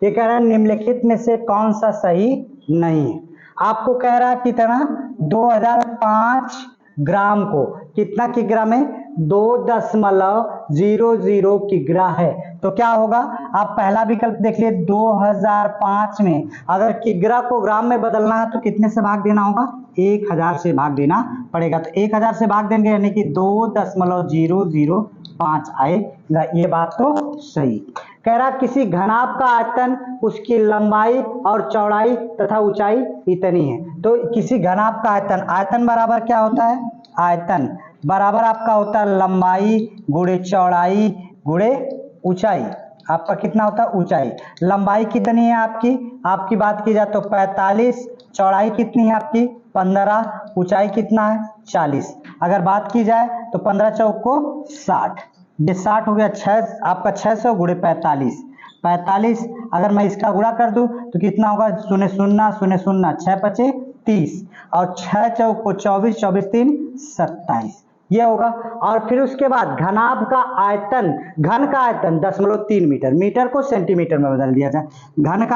ये कह रहा है निम्नलिखित में से कौन सा सही नहीं है। आपको कह रहा है कितना 2005 ग्राम को कितना किग्रा में 2.00 किग्रा है, तो क्या होगा, आप पहला विकल्प देख लिए 2005 में अगर किग्रा को ग्राम में बदलना है तो कितने से भाग देना होगा 1000 से भाग देना पड़ेगा। तो 1000 से भाग देंगे यानी कि 2.005 आएगा, ये बात तो सही। कह रहा किसी घनाभ का आयतन उसकी लंबाई और चौड़ाई तथा ऊंचाई इतनी है। तो किसी घनाभ का आयतन बराबर क्या होता है, आयतन बराबर आपका होता है लंबाई गुणे चौड़ाई गुणे ऊंचाई। आपका कितना होता है ऊंचाई, लंबाई कितनी है आपकी बात की जाए तो 45, चौड़ाई कितनी है आपकी 15, ऊंचाई कितना है 40। अगर बात की जाए तो 15 चौक को 60, ये 60 हो गया 6 आपका 600 गुणे 45, अगर मैं इसका गुणा कर दूं तो कितना होगा 0 0 0 0 6 5 30 और 6 चौक को 24, 24 3 27, ये होगा। और फिर उसके बाद घनाभ का आयतन, घन का आयतन 0.3 मीटर, मीटर को सेंटीमीटर में बदल दिया जाए। घन का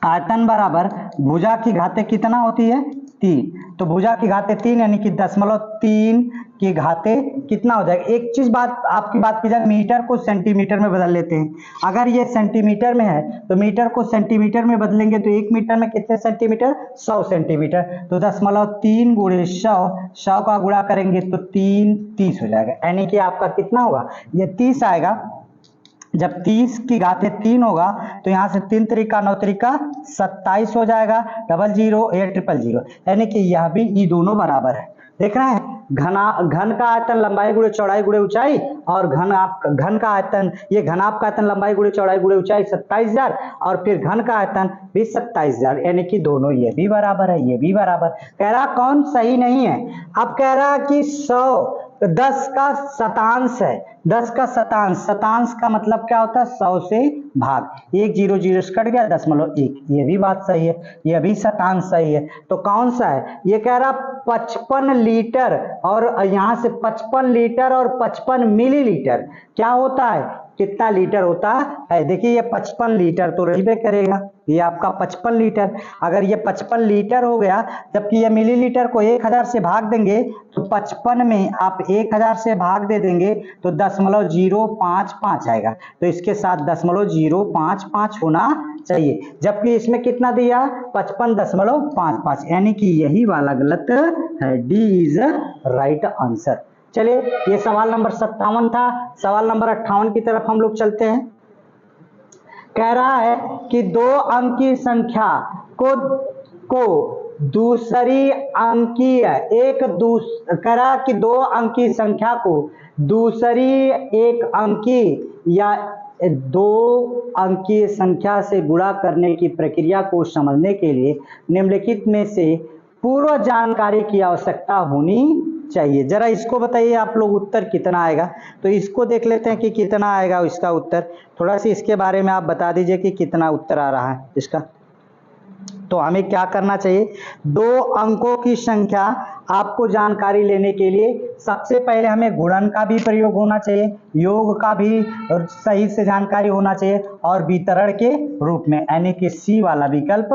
आयतन बराबर भुजा की घाते कितना होती है 3, तो भुजा की घाते 3 यानी कि 0.3 की घाते कितना हो जाएगा। एक चीज आपकी बात की जाए मीटर को सेंटीमीटर में बदल लेते हैं। अगर ये सेंटीमीटर में है तो मीटर को सेंटीमीटर में बदलेंगे तो 1 मीटर में कितने सेंटीमीटर 100 सेंटीमीटर, तो 0.3 गुणे 100 का गुणा करेंगे तो 3 30 हो जाएगा, यानी कि आपका कितना होगा ये 30 आएगा। जब 30 की घाते 3 होगा तो यहाँ से 3 त्रिका 9 त्रिका 27 हो जाएगा, 00 000, यानी कि यह भी ये दोनों बराबर है। देख रहे हैं घन का आयतन लंबाई गुणे चौड़ाई गुणे ऊंचाई, और घन का आयतन ये घनाभ का आयतन लंबाई गुणे चौड़ाई गुणे ऊंचाई 27000 और फिर घन का आयतन भी 27000, यानी कि दोनों ये भी बराबर है ये भी बराबर। कह रहा कौन सही नहीं है, अब कह रहा कि 100 10 का शतांश है, 10 का शतांश का मतलब क्या होता है 100 से भाग, 1 0 0 से कट गया 0.1, ये भी बात सही है, ये भी शतांश सही है। तो कौन सा है, ये कह रहा 55 लीटर और यहाँ से 55 लीटर और 55 मिलीलीटर क्या होता है, कितना लीटर होता है। देखिए ये 55 लीटर तो रही करेगा, ये आपका 55 लीटर, अगर ये 55 लीटर हो गया, जबकि ये मिलीलीटर को 1000 से भाग देंगे तो 55 में आप 1000 से भाग दे देंगे तो 0.055 आएगा, तो इसके साथ 0.055 होना चाहिए, जबकि इसमें कितना दिया 55.55, यानी कि यही वाला गलत है, डी इज राइट आंसर। चलिए, ये सवाल नंबर 57 था। सवाल नंबर 58 की तरफ हम लोग चलते हैं। कह रहा है कि 2 अंक की संख्या को दूसरी अंकीय कह रहा कि 2 अंक की संख्या को दूसरी एक अंकी या 2 अंकीय संख्या से गुणा करने की प्रक्रिया को समझने के लिए निम्नलिखित में से पूर्व जानकारी की आवश्यकता होनी चाहिए। जरा इसको बताइए आप लोग, उत्तर कितना आएगा। तो इसको देख लेते हैं कि कितना आएगा इसका उत्तर। थोड़ा सा इसके बारे में आप बता दीजिए कि कितना उत्तर आ रहा है इसका। तो हमें क्या करना चाहिए, 2 अंकों की संख्या आपको जानकारी लेने के लिए सबसे पहले हमें गुणन का भी प्रयोग होना चाहिए, योग का भी सही से जानकारी होना चाहिए, और वितरण के रूप में, यानी कि सी वाला विकल्प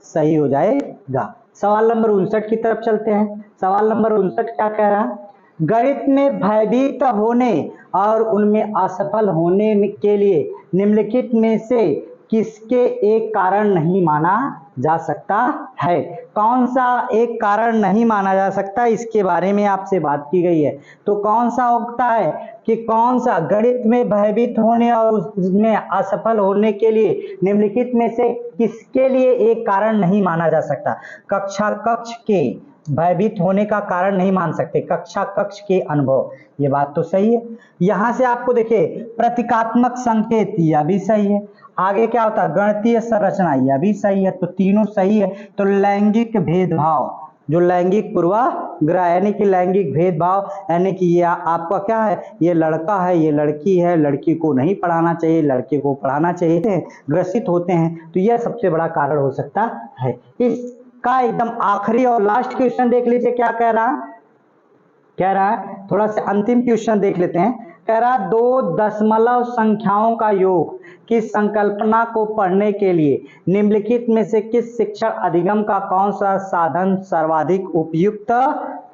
सही हो जाएगा। सवाल नंबर 59 की तरफ चलते हैं। सवाल नंबर 59 क्या कह रहा है, गणित में भयभीत होने और उनमें असफल होने के लिए निम्नलिखित में से किसके एक कारण नहीं माना जा सकता है। कौन सा एक कारण नहीं माना जा सकता, इसके बारे में आपसे बात की गई है। तो कौन सा होता है कि कौन सा गणित में भयभीत होने और उसमें असफल होने के लिए निम्नलिखित में से किसके लिए एक कारण नहीं माना जा सकता। कक्षा कक्ष के भयभीत होने का कारण नहीं मान सकते, कक्षा कक्ष के अनुभव, ये बात तो सही है। यहां से आपको देखिए प्रतीकात्मक संकेत, यह भी सही है। आगे क्या होता है, गणितीय संरचना, यह भी सही है। तो तीनों सही है। तो लैंगिक भेदभाव, जो लैंगिक पूर्वाग्रह यानी कि लैंगिक भेदभाव, यानी कि ये आपका क्या है, ये लड़का है, ये लड़की है, लड़की को नहीं पढ़ाना चाहिए, लड़के को पढ़ाना चाहिए, ग्रसित होते हैं। तो यह सबसे बड़ा कारण हो सकता है। इसका एकदम आखिरी और लास्ट क्वेश्चन देख लीजिए, क्या कह रहा है, थोड़ा सा अंतिम क्वेश्चन देख लेते हैं। कह रहा 2 दशमलव संख्याओं का योग की संकल्पना को पढ़ने के लिए निम्नलिखित में से किस शिक्षण अधिगम का कौन सा साधन सर्वाधिक उपयुक्त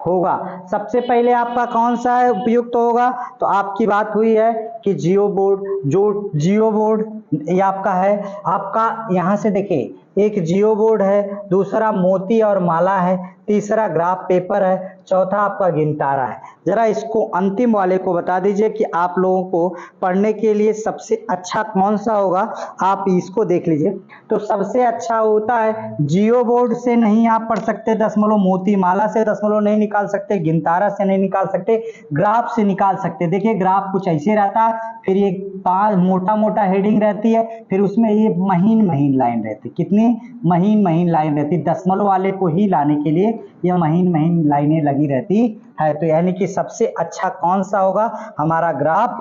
होगा। सबसे पहले आपका कौन सा है उपयुक्त होगा, तो आपकी बात हुई है कि जियो बोर्ड, जो जियो बोर्ड ये आपका है। आपका यहाँ से देखिए, एक जियो बोर्ड है, दूसरा मोती और माला है, तीसरा ग्राफ पेपर है, चौथा आपका गिनतारा है। जरा इसको अंतिम वाले को बता दीजिए कि आप लोगों को पढ़ने के लिए सबसे अच्छा कौन सा होगा। आप इसको देख लीजिए। तो सबसे अच्छा होता है, जियो बोर्ड से नहीं आप पढ़ सकते दशमलव, मोती माला से दशमलव नहीं निकाल सकते, गिनतारा से नहीं निकाल सकते, ग्राफ से निकाल सकते। देखिए ग्राफ कुछ ऐसे रहता है, फिर ये मोटा मोटा हेडिंग रहती है, फिर उसमें ये महीन महीन लाइन रहती है। कितनी महीन महीन लाइन रहती, दशमलव वाले को ही लाने के लिए ये महीन महीन लाइनें लगी रहती है। तो यानी कि सबसे अच्छा कौन सा होगा, हमारा ग्राफ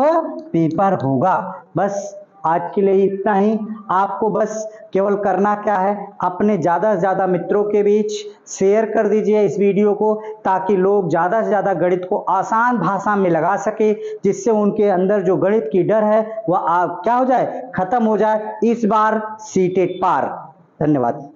पेपर होगा। बस आज के लिए इतना ही। आपको बस केवल करना क्या है, अपने ज़्यादा से ज़्यादा मित्रों के बीच शेयर कर दीजिए इस वीडियो को, ताकि लोग ज़्यादा से ज़्यादा गणित को आसान भाषा में लगा सके, जिससे उनके अंदर जो गणित की डर है वह क्या हो जाए, खत्म हो जाए। इस बार सीटेट पार। धन्यवाद।